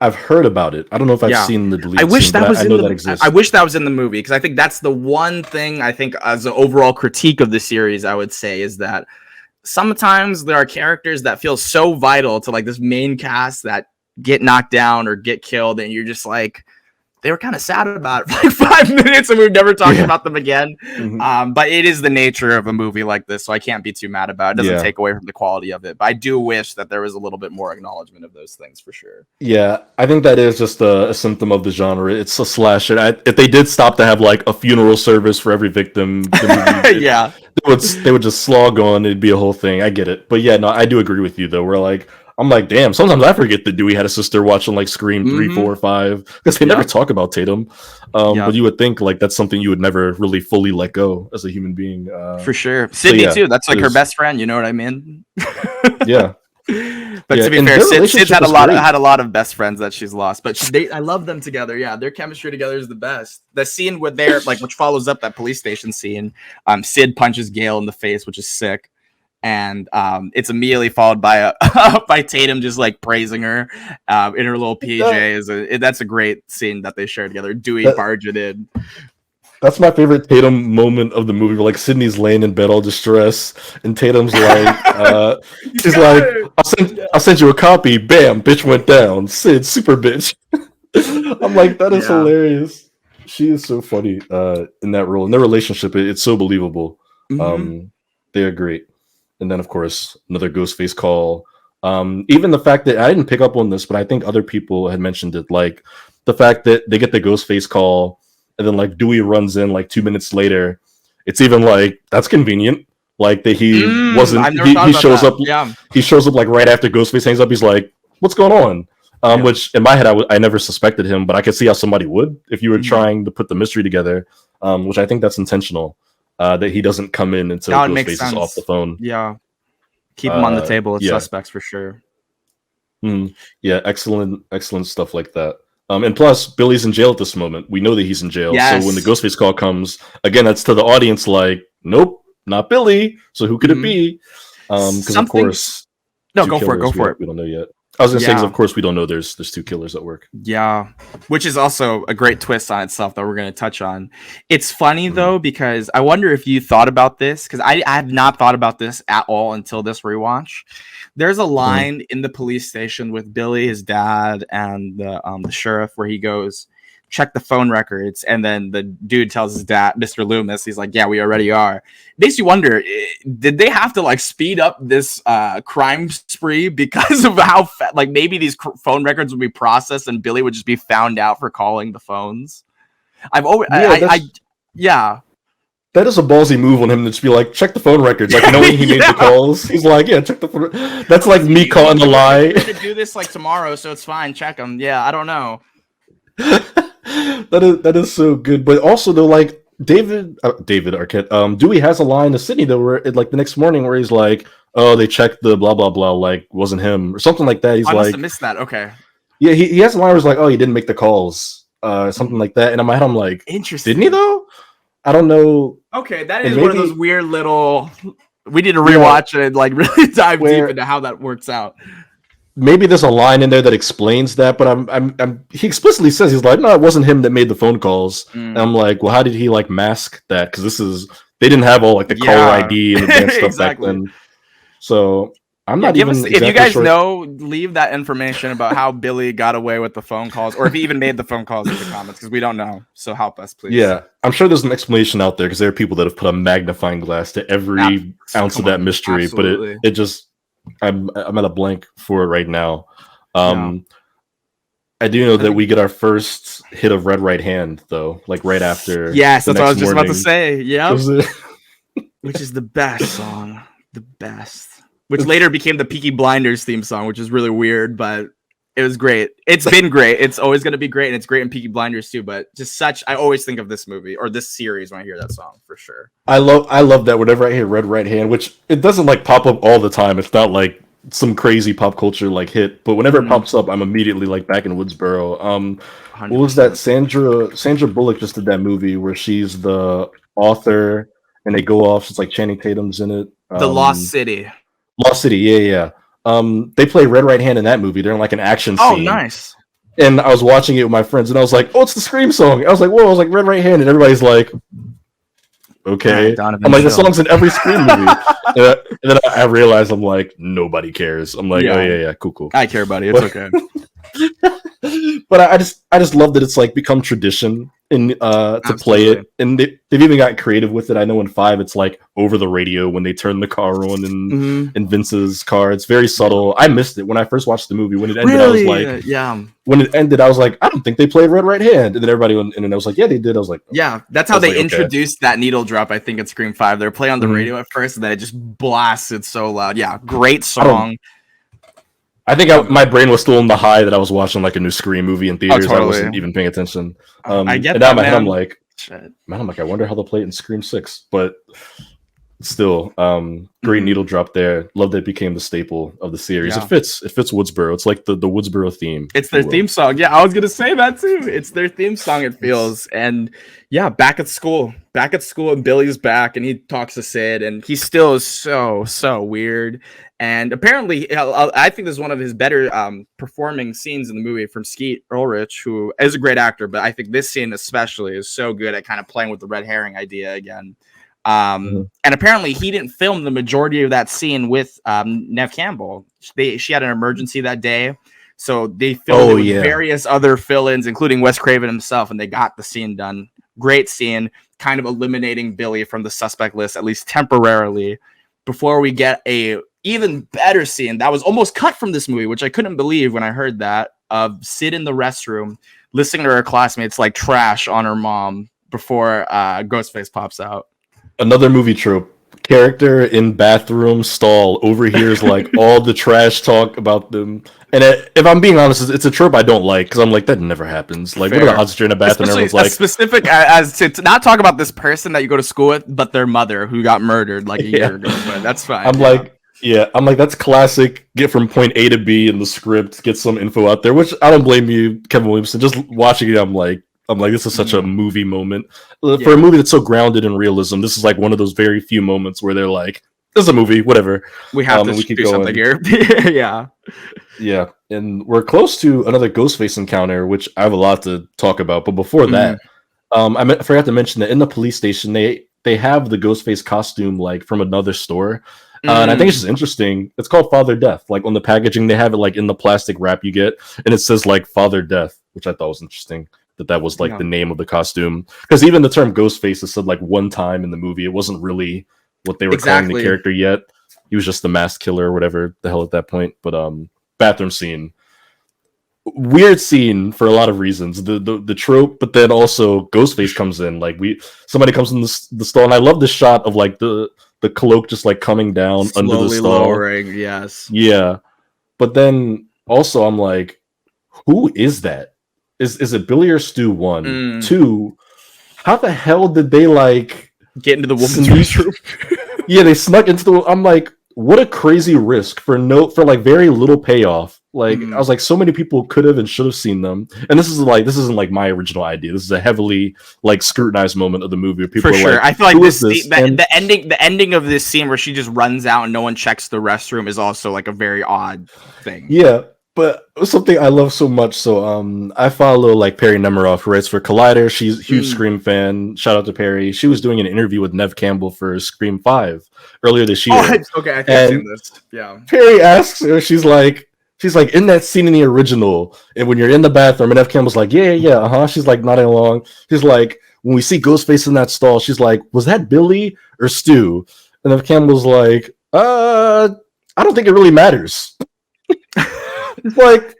I've heard about it. I don't know if I've seen the deleted I wish scene, that was I know that exists. I wish that was in the movie because I think that's the one thing I think as an overall critique of the series I would say is that sometimes there are characters that feel so vital to like this main cast that get knocked down or get killed and you're just like, they were kind of sad about it for like 5 minutes and we've never talked about them again. Mm-hmm. But it is the nature of a movie like this, so I can't be too mad about it. It doesn't take away from the quality of it. But I do wish that there was a little bit more acknowledgement of those things for sure. Yeah, I think that is just a symptom of the genre. It's a slasher. If they did stop to have like a funeral service for every victim, they would just slog on. It'd be a whole thing. I get it. But yeah, no, I do agree with you though. We're like, I'm like, damn, sometimes I forget that Dewey had a sister watching like Scream 3, 4, 5 because they never talk about Tatum. But you would think like that's something you would never really fully let go as a human being. For sure. Sydney too. That's like her best friend. You know what I mean? Yeah. But to be fair, Sid's had a lot of best friends that she's lost. But I love them together. Yeah, their chemistry together is the best. The scene with their like which follows up that police station scene. Sid punches Gail in the face, which is sick. And it's immediately followed by by Tatum just like praising her in her little PJs. That's a great scene that they share together. Dewey barging in. That's my favorite Tatum moment of the movie. Where, like Sydney's laying in bed all distressed, and Tatum's like, she's like, "I'll send you a copy." Bam, bitch went down. Sid, super bitch. I'm like, that is hilarious. She is so funny in that role. And their relationship, it's so believable. Mm-hmm. They are great. And then, of course, another Ghostface call. Even the fact that I didn't pick up on this, but I think other people had mentioned it, like the fact that they get the Ghostface call, and then like Dewey runs in like 2 minutes later. It's even like that's convenient. Like that he wasn't. He shows up. Yeah. He shows up like right after Ghostface hangs up. He's like, "What's going on?" Which in my head, I never suspected him, but I could see how somebody would if you were trying to put the mystery together. Which I think that's intentional. That he doesn't come in until Ghostface is off the phone. Yeah. Keep him on the table with suspects for sure. Yeah, excellent stuff like that. And plus, Billy's in jail at this moment. We know that he's in jail. Yes. So when the Ghostface call comes, again, that's to the audience like, nope, not Billy. So who could it be? Because of course, no, go for it. We don't know yet. I was gonna say, because of course we don't know there's two killers at work. Yeah, which is also a great twist on itself that we're gonna touch on. It's funny though, because I wonder if you thought about this, because I have not thought about this at all until this rewatch. There's a line in the police station with Billy, his dad, and the sheriff, where he goes, check the phone records, and then the dude tells his dad, Mr. Loomis, he's like, yeah, we already are. Makes you wonder, did they have to like speed up this crime spree because of how like maybe these phone records would be processed and Billy would just be found out for calling the phones? I've always that is a ballsy move on him to just be like, check the phone records, like knowing he made the calls. He's like, yeah, check the phone. That's like me calling a lie. I'm gonna do this like tomorrow, so it's fine. Check them. Yeah, I don't know. That is so good. But also though, like David Arquette, Dewey has a line to Sydney though, where like the next morning where he's like, oh, they checked the blah blah blah, like wasn't him or something like that. He's I must have missed that. Okay. Yeah, he has a line where he's like, oh, he didn't make the calls, something like that. And in my head, I'm like, interesting. Didn't he though? I don't know. Okay, that is one of those weird little. We need to rewatch it and like really dive deep into how that works out. Maybe there's a line in there that explains that, but he explicitly says, he's like, no, it wasn't him that made the phone calls. And I'm like, well, how did he like mask that? Because they didn't have all like the caller ID and advanced stuff back then. So I'm not even exactly if you guys know, leave that information about how Billy got away with the phone calls, or if he even made the phone calls in the comments, because we don't know. So help us, please. Yeah, I'm sure there's an explanation out there, because there are people that have put a magnifying glass to every ounce of that mystery. Absolutely. But it just I'm at a blank for it right now. I do know that we get our first hit of Red Right Hand, though, like right after. Yes, the that's what I was next just about to morning. say. Yep. Which is the best song. The best. Which later became the Peaky Blinders theme song, which is really weird, but it was great. It's been great. It's always going to be great, and it's great in Peaky Blinders too, but just such... I always think of this movie, or this series, when I hear that song, for sure. I love that whenever I hear Red Right Hand, which it doesn't like pop up all the time. It's not like some crazy pop culture like hit, but whenever it pops up, I'm immediately like back in Woodsboro. 100%. What was that? Sandra Bullock just did that movie where she's the author and they go off. It's like Channing Tatum's in it. The Lost City. Lost City, yeah. They play Red Right Hand in that movie. They're in like an action scene. Oh, nice. And I was watching it with my friends, and I was like, "Oh, it's the Scream song." I was like, "Whoa!" I was like, "Red Right Hand," and everybody's like, "Okay." Right, Donovan, I'm like, "The song's in every Scream movie." and then I realized I'm like, nobody cares. I'm like, "Oh yeah, cool." I care, buddy. It's okay. But I just love that it's like become tradition to Absolutely. play it, and they've even got creative with it. I know in 5 it's like over the radio when they turn the car on in Vince's car. It's very subtle. I missed it when I first watched the movie. When it ended, Really? I was like, when it ended, I was like, I don't think they played Red Right Hand. And then everybody went in and I was like, yeah, they did. I was like, yeah, that's how they introduced that needle drop. I think in Scream 5, they're playing on the radio at first, and then it just blasted so loud. Yeah, great song. I think my brain was still in the high that I was watching like a new Scream movie in theaters. Totally. I wasn't even paying attention. I get and that, now in my head, I'm man. like, I wonder how they'll play it in Scream 6. But still, great needle drop there. Love that it became the staple of the series. Yeah. It fits Woodsboro. It's like the Woodsboro theme. It's their theme song. Yeah, I was gonna say that too. It's their theme song, it feels. And yeah, back at school, and Billy's back, and he talks to Sid, and he still is so weird. And apparently, I think this is one of his better performing scenes in the movie from Skeet Ulrich, who is a great actor, but I think this scene especially is so good at kind of playing with the red herring idea again. And apparently he didn't film the majority of that scene with Nev Campbell. She had an emergency that day, so they filmed it with various other fill-ins, including Wes Craven himself, and they got the scene done. Great scene, kind of eliminating Billy from the suspect list, at least temporarily, before we get a even better scene that was almost cut from this movie, which I couldn't believe when I heard that, of Sid in the restroom listening to her classmates like trash on her mom before Ghostface pops out. Another movie trope. Character in bathroom stall overhears like all the trash talk about them. And if I'm being honest, it's a trope I don't like, because I'm like, that never happens. Like, what are the odds you're in a bathroom and everyone's like... specific as to not talk about this person that you go to school with, but their mother who got murdered like a year ago. But that's fine. I'm like, that's classic. Get from point A to B in the script, get some info out there, which I don't blame you, Kevin Williamson. Just watching it, I'm like, this is such a movie moment. For a movie that's so grounded in realism, this is like one of those very few moments where they're like, this is a movie, whatever. We have to do something here. Yeah. And we're close to another Ghostface encounter, which I have a lot to talk about. But before that, I forgot to mention that in the police station, they have the Ghostface costume like from another store. And I think it's just interesting. It's called Father Death. Like on the packaging, they have it like in the plastic wrap you get, and it says like Father Death, which I thought was interesting. That was like the name of the costume, because even the term Ghostface is said like one time in the movie. It wasn't really what they were calling the character yet. He was just the masked killer or whatever the hell at that point. But bathroom scene, weird scene for a lot of reasons. The trope, but then also Ghostface comes in. Like somebody comes in the stall, and I love the shot of like the cloak just like coming down slowly under the stall. Lowering, yes. Yeah. But then also I'm like, who is that? Is it Billy or Stu? 1, 2. How the hell did they like get into the woman's restroom? Yeah, they snuck into the. I'm like, what a crazy risk for like very little payoff. Like I was like, so many people could have and should have seen them. And this isn't like my original idea. This is a heavily like scrutinized moment of the movie. Where people for are sure. Like, I feel like the ending of this scene where she just runs out and no one checks the restroom is also like a very odd thing. Yeah. But something I love so much, so I follow like Perry Nemiroff, who writes for Collider. She's a huge Scream fan. Shout out to Perry. She was doing an interview with Nev Campbell for Scream 5 earlier this year. Okay, I think I've seen this. Yeah. Perry asks her, she's like in that scene in the original, and when you're in the bathroom, and Nev Campbell's like, yeah, she's like nodding along. She's like, when we see Ghostface in that stall, she's like, was that Billy or Stu? And Nev Campbell's like, I don't think it really matters. She's like,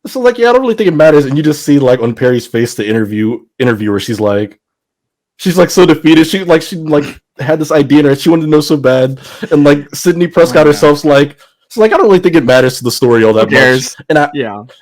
so like, yeah, I don't really think it matters. And you just see like on Perry's face, the interviewer, she's like so defeated. She had this idea in her, she wanted to know so bad. And like Sidney Prescott herself's like, so like, I don't really think it matters to the story all that much. And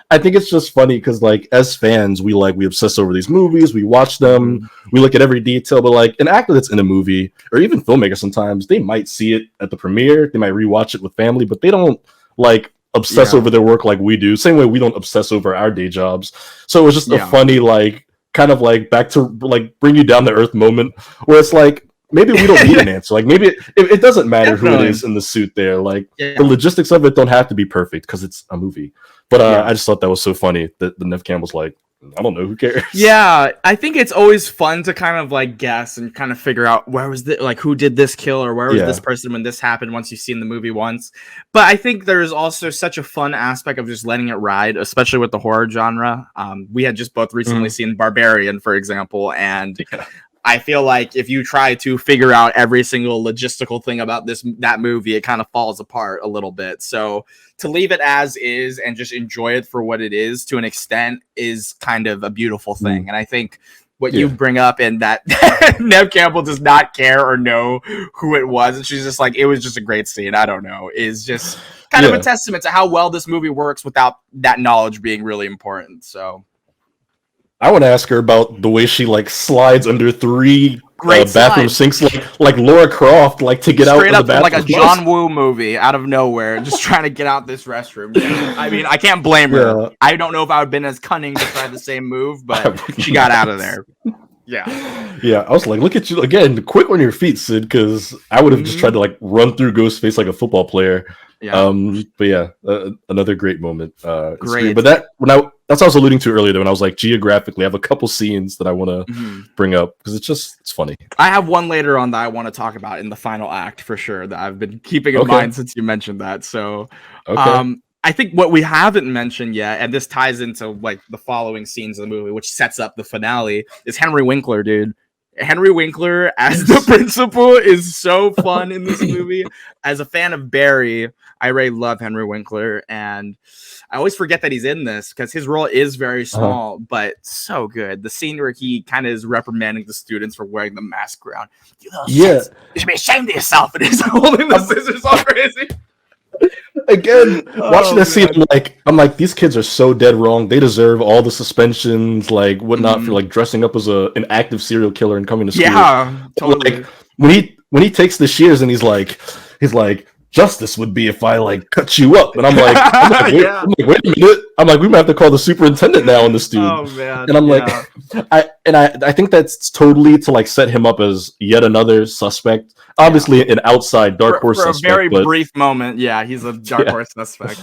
I think it's just funny because like as fans, we obsess over these movies, we watch them, we look at every detail, but like an actor that's in a movie, or even filmmakers sometimes, they might see it at the premiere, they might rewatch it with family, but they don't like obsess over their work like we do. Same way we don't obsess over our day jobs. So it was just a funny, like, kind of like back to like bring you down to earth moment where it's like, maybe we don't need an answer. Like maybe it doesn't matter who it is in the suit there. Like the logistics of it don't have to be perfect because it's a movie. But I just thought that was so funny that the Nev Campbell's like, I don't know, who cares? Yeah, I think it's always fun to kind of like guess and kind of figure out where was who did this kill, or where was this person when this happened once you've seen the movie once. But I think there's also such a fun aspect of just letting it ride, especially with the horror genre. We had just both recently seen Barbarian, for example, and I feel like if you try to figure out every single logistical thing about that movie, it kind of falls apart a little bit. So to leave it as is and just enjoy it for what it is to an extent is kind of a beautiful thing. And I think what you bring up in that Nev Campbell does not care or know who it was, and she's just like, it was just a great scene, I don't know, is just kind of a testament to how well this movie works without that knowledge being really important. So I want to ask her about the way she like slides under three bathroom sinks, like Laura Croft, like to get out of the bathroom. Like a John Woo movie out of nowhere, just trying to get out this restroom. I mean, I can't blame her. I don't know if I would have been as cunning to try the same move, but she got out of there. Yeah. I was like, look at you again, quick on your feet, Sid, because I would have just tried to like run through Ghostface like a football player. Another great moment. Great. But that's what I was alluding to earlier, though, when I was like, geographically, I have a couple scenes that I want to bring up because it's funny. I have one later on that I want to talk about in the final act for sure that I've been keeping in mind since you mentioned that. So, I think what we haven't mentioned yet, and this ties into like the following scenes of the movie, which sets up the finale, is Henry Winkler, dude. Henry Winkler as the principal is so fun in this movie. As a fan of Barry, I really love Henry Winkler, and I always forget that he's in this because his role is very small, but so good. The scene where he kind of is reprimanding the students for wearing the mask around. You should be ashamed of yourself. And he's holding the scissors all crazy. Again, watching that scene, I'm like, these kids are so dead wrong. They deserve all the suspensions, like whatnot, for like dressing up as an active serial killer and coming to school. Yeah, totally. Like when he takes the shears and he's like, justice would be if I like cut you up, and I'm like, wait a minute. I'm like, we might have to call the superintendent now on this dude. Oh man. And I'm like, I think that's totally to like set him up as yet another suspect. Obviously, an outside dark horse suspect. For a very brief moment, he's a dark horse suspect.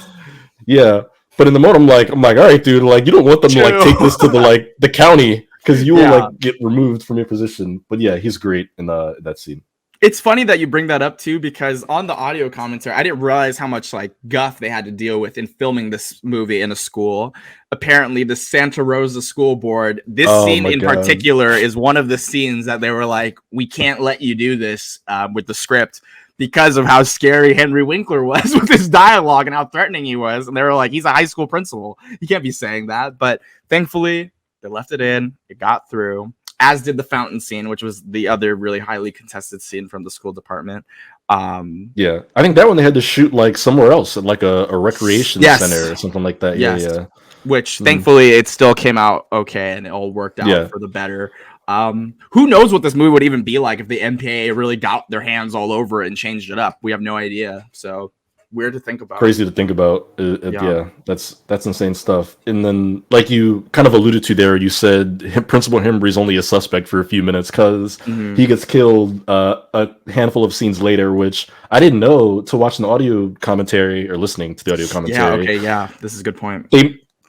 Yeah, but in the moment, I'm like, all right, dude, like you don't want them to like take this to the county because you will like get removed from your position. But yeah, he's great in that scene. It's funny that you bring that up too, because on the audio commentary, I didn't realize how much like guff they had to deal with in filming this movie in a school. Apparently, the Santa Rosa School Board, this scene in particular is one of the scenes that they were like, we can't let you do this with the script because of how scary Henry Winkler was with his dialogue and how threatening he was. And they were like, he's a high school principal. He can't be saying that. But thankfully, they left it in. It got through. As did the fountain scene, which was the other really highly contested scene from the school department. I think that one they had to shoot like somewhere else at like a recreation center or something like that. Yeah. Which thankfully it still came out okay and it all worked out for the better. Who knows what this movie would even be like if the MPAA really got their hands all over it and changed it up? We have no idea. So weird to think about. Crazy to think about. That's insane stuff. And then, like you kind of alluded to there, you said Principal Hembry's only a suspect for a few minutes because he gets killed a handful of scenes later, which I didn't know to watching the audio commentary or listening to the audio commentary. This is a good point.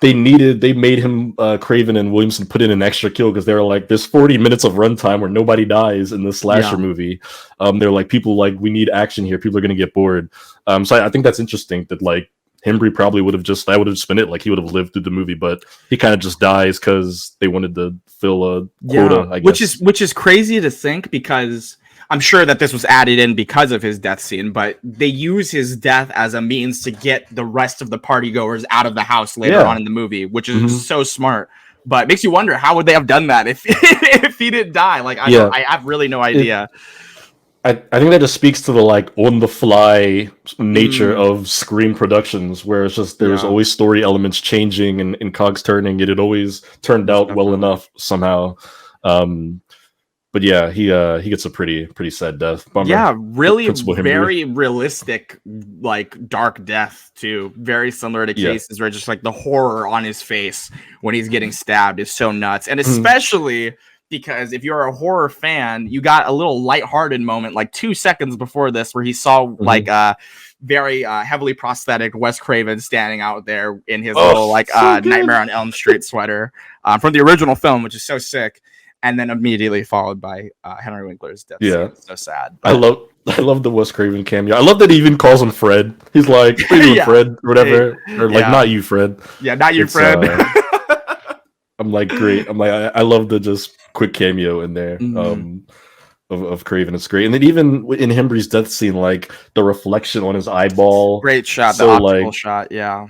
They made him Craven and Williamson put in an extra kill because they were like, there's 40 minutes of runtime where nobody dies in this slasher movie. They're like, people like, we need action here. People are going to get bored. So I think that's interesting that like Hembry probably would have just been it. Like he would have lived through the movie, but he kind of just dies because they wanted to fill a quota, I guess. Which is crazy to think because I'm sure that this was added in because of his death scene, but they use his death as a means to get the rest of the party goers out of the house later on in the movie, which is so smart. But it makes you wonder, how would they have done that if if he didn't die? Like, I have really no idea. I think that just speaks to the like on the fly nature of Scream productions, where it's just there's always story elements changing and cogs turning, and it always turned out well enough somehow. But yeah, he gets a pretty sad death. Bummer. Yeah, really very realistic, like dark death too. Very similar to cases where just like the horror on his face when he's getting stabbed is so nuts. And especially because if you're a horror fan, you got a little lighthearted moment like 2 seconds before this where he saw like very heavily prosthetic Wes Craven standing out there in his little like Nightmare on Elm Street sweater from the original film, which is so sick. And then immediately followed by Henry Winkler's death. Yeah, scene. So sad. But I love the Wes Craven cameo. I love that he even calls him Fred. He's like, "What are you doing, Fred?" Or whatever, or like, "Not you, Fred." Yeah, not you, Fred. I'm like, great. I'm like, I love the just quick cameo in there of Craven. It's great. And then even in Hembry's death scene, like the reflection on his eyeball, great shot. So, the optical shot. Yeah.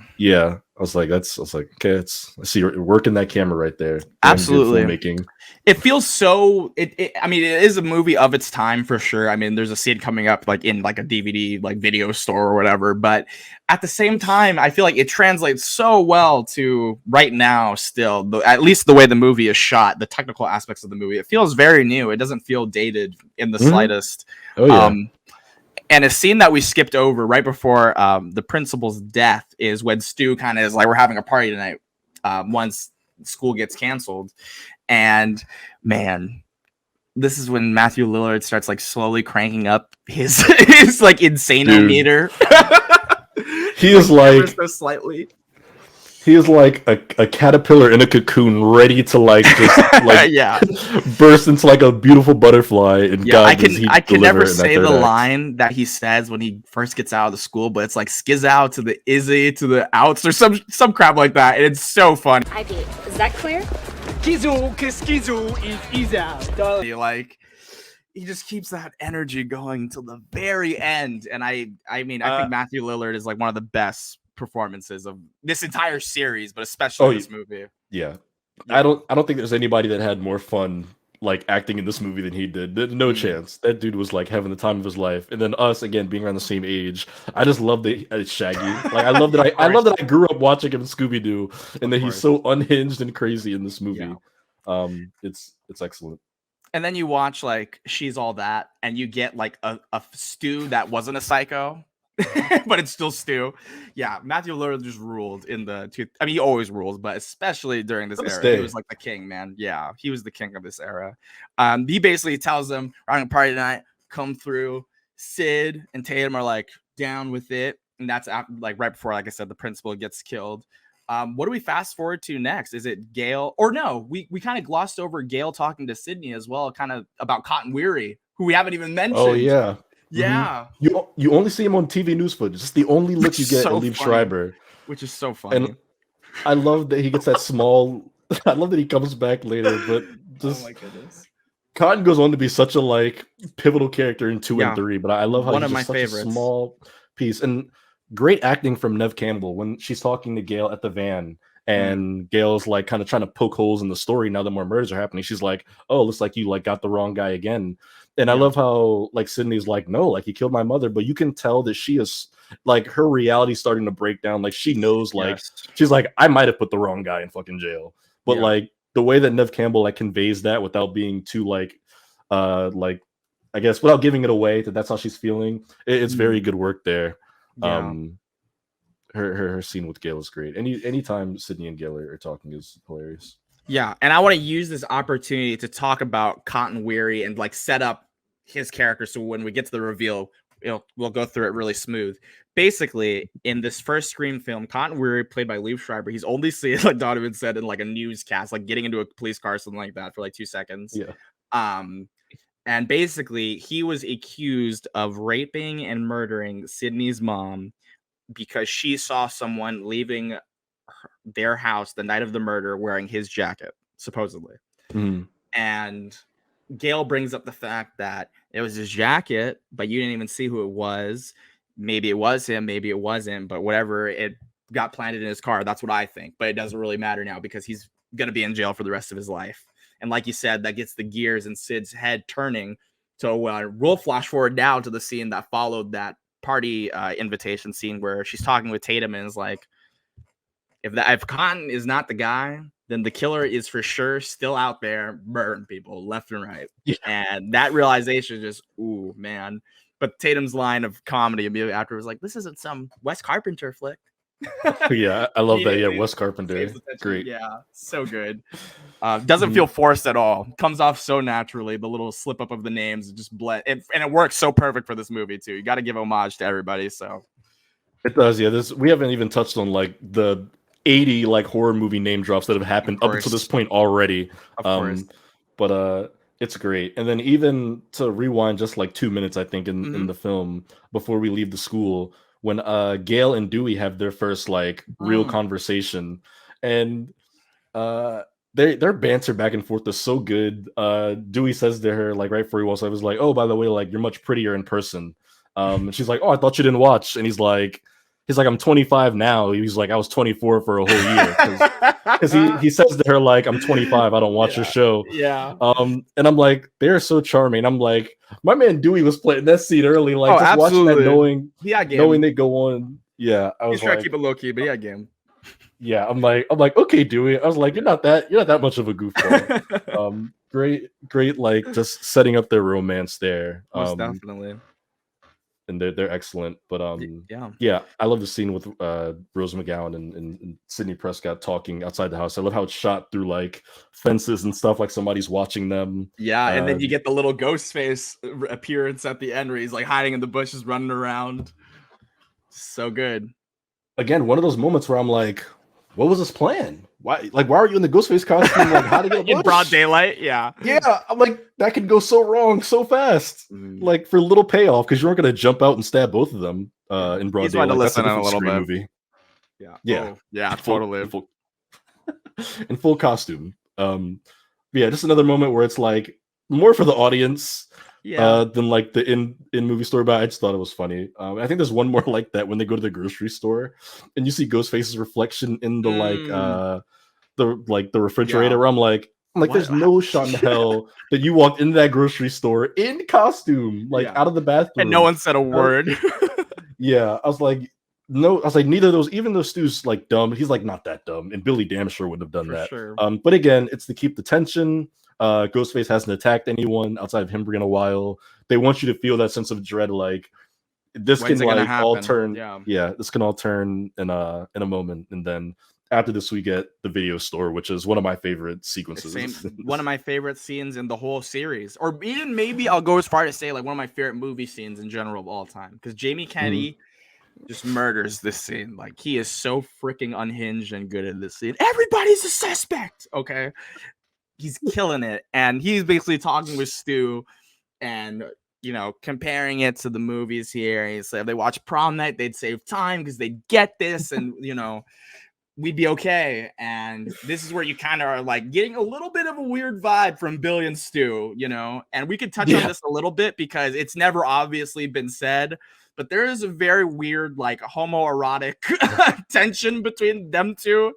I was like, okay. I see you're working that camera right there. Absolutely. Filmmaking. It feels so. I mean, it is a movie of its time for sure. I mean, there's a scene coming up like in like a DVD like video store or whatever. But at the same time, I feel like it translates so well to right now. Still, at least the way the movie is shot, the technical aspects of the movie, it feels very new. It doesn't feel dated in the slightest. Oh yeah. And a scene that we skipped over right before the principal's death is when Stu kind of is like, we're having a party tonight once school gets canceled. And man, this is when Matthew Lillard starts like slowly cranking up his like insane-o-meter. He is like so slightly. He is like a caterpillar in a cocoon, ready to like just like burst into like a beautiful butterfly. And God, I can never say the line that he says when he first gets out of the school, but it's like skizow to the izzy to the outs or some crap like that, and it's so fun. Ivy, is that clear? Skizu is out. Like he just keeps that energy going till the very end, and I mean I think Matthew Lillard is like one of the best performances of this entire series, but especially this movie. Yeah. I don't think there's anybody that had more fun like acting in this movie than he did. No chance. That dude was like having the time of his life. And then us again being around the same age. I just love that it's Shaggy. Like I love that I love that I grew up watching him in Scooby-Doo and that he's so unhinged and crazy in this movie. Yeah. It's excellent. And then you watch like She's All That and you get like a Stu that wasn't a psycho. But it's still Stu. Yeah, Matthew Lillard just ruled in the I mean, he always rules, but especially during this era, he was like the king, man. Yeah, he was the king of this era. He basically tells them, "We're having a party tonight. Come through." Sid and Tatum are like down with it, and that's after, like right before, like I said, the principal gets killed. What do we fast forward to next? Is it Gail? Or no, we kind of glossed over Gail talking to Sydney as well, kind of about Cotton Weary, who we haven't even mentioned. Oh yeah. Yeah, you only see him on TV news footage. It's the only look you get in Lieb Schreiber, which is so funny. And I love that he gets that small. I love that he comes back later, but just oh my goodness, Cotton goes on to be such a like pivotal character in 2 and 3. But I love how one he's of just my such favorites. A small piece and great acting from Neve Campbell when she's talking to Gail at the van. And Gail's like kind of trying to poke holes in the story now that more murders are happening. She's like, "Oh, looks like you like got the wrong guy again." And I love how like Sydney's like, "No, like he killed my mother," but you can tell that she is like her reality starting to break down. Like she knows, like she's like, "I might have put the wrong guy in fucking jail," but like the way that Neve Campbell like conveys that without being too like I guess without giving it away that that's how she's feeling. It's very good work there. Yeah. Her scene with Gail is great. Anytime Sydney and Gail are talking is hilarious. Yeah, and I want to use this opportunity to talk about Cotton Weary and like set up his character so when we get to the reveal, we'll go through it really smooth. Basically, in this first Scream film, Cotton Weary, played by Lieb Schreiber, he's only seen, like Donovan said, in like a newscast, like getting into a police car or something like that for like 2 seconds. Yeah. And basically, he was accused of raping and murdering Sydney's mom because she saw someone leaving their house the night of the murder wearing his jacket, supposedly. And Gail brings up the fact that it was his jacket, but you didn't even see who it was. Maybe it was him, maybe it wasn't, but whatever, it got planted in his car. That's what I think. But it doesn't really matter now because he's going to be in jail for the rest of his life. And like you said, that gets the gears in Sid's head turning. So we'll flash forward now to the scene that followed that party invitation scene where she's talking with Tatum and is like, if Cotton is not the guy, then the killer is for sure still out there murdering people left and right. Yeah. And that realization just, ooh, man. But Tatum's line of comedy immediately after was like, this isn't some Wes Carpenter flick. Yeah, I love that. Yeah, Wes Carpenter. Great. Yeah, so good. Doesn't feel forced at all. Comes off so naturally. The little slip up of the names just blend. And it works so perfect for this movie, too. You got to give homage to everybody. So it does. Yeah, we haven't even touched on like the 80 like horror movie name drops that have happened up until this point already. Of course. But it's great. And then even to rewind just like 2 minutes, I think, in the film before we leave the school, when Gail and Dewey have their first like real conversation, and their banter back and forth is so good. Dewey says to her like right before he walks, I was like, oh, by the way, like you're much prettier in person. And she's like, oh, I thought you didn't watch. And he's like, I'm 25 now. He's like, I was 24 for a whole year. Because he says to her, like, I'm 25. I don't watch your show. Yeah. And I'm like, they're so charming. I'm like, my man Dewey was playing that scene early. Like, just absolutely. watching that, knowing they go on. Yeah. I was trying to keep it low key, but yeah, game. Yeah. I'm like, okay, Dewey. I was like, you're not that much of a goofball. Great, like, just setting up their romance there. Most definitely. And they're excellent, but yeah, I love the scene with Rose McGowan and Sidney Prescott talking outside the house. I love how it's shot through like fences and stuff, like somebody's watching them. Yeah, and then you get the little Ghostface appearance at the end where he's like hiding in the bushes, running around. So good. Again, one of those moments where I'm like, what was his plan? Why are you in the Ghostface costume? Like, how to get in broad daylight? Yeah. I'm like, that could go so wrong so fast. Like for little payoff, because you weren't gonna jump out and stab both of them in broad daylight. To listen in a little bit. Movie. Yeah, totally. In full costume. Just another moment where it's like more for the audience. Than like the in movie story, but I just thought it was funny. I think there's one more like that when they go to the grocery store and you see Ghostface's reflection in the the refrigerator. Where I'm like, there's no shot in hell that you walked into that grocery store in costume, out of the bathroom, and no one said a word. I was like, no, I was like, neither of those. Even though Stu's like dumb, he's like not that dumb, and Billy damn sure wouldn't have done that. Sure. But again, it's to keep the tension. Ghostface hasn't attacked anyone outside of him in a while. They want you to feel that sense of dread, like this can like all turn. This can all turn in a moment. And then after this, we get the video store, which is one of my favorite sequences. One of my favorite scenes in the whole series, or even maybe I'll go as far to say like one of my favorite movie scenes in general of all time, because Jamie Kennedy just murders this scene. Like he is so freaking unhinged and good at this scene. Everybody's a suspect. Okay. He's killing it, and he's basically talking with Stu and comparing it to the movies here. He said if they watch Prom Night, they'd save time because they'd get this, and we'd be okay. And this is where you kind of are like getting a little bit of a weird vibe from Billy and Stu, and we could touch on this a little bit because it's never obviously been said, but there is a very weird like homoerotic tension between them two,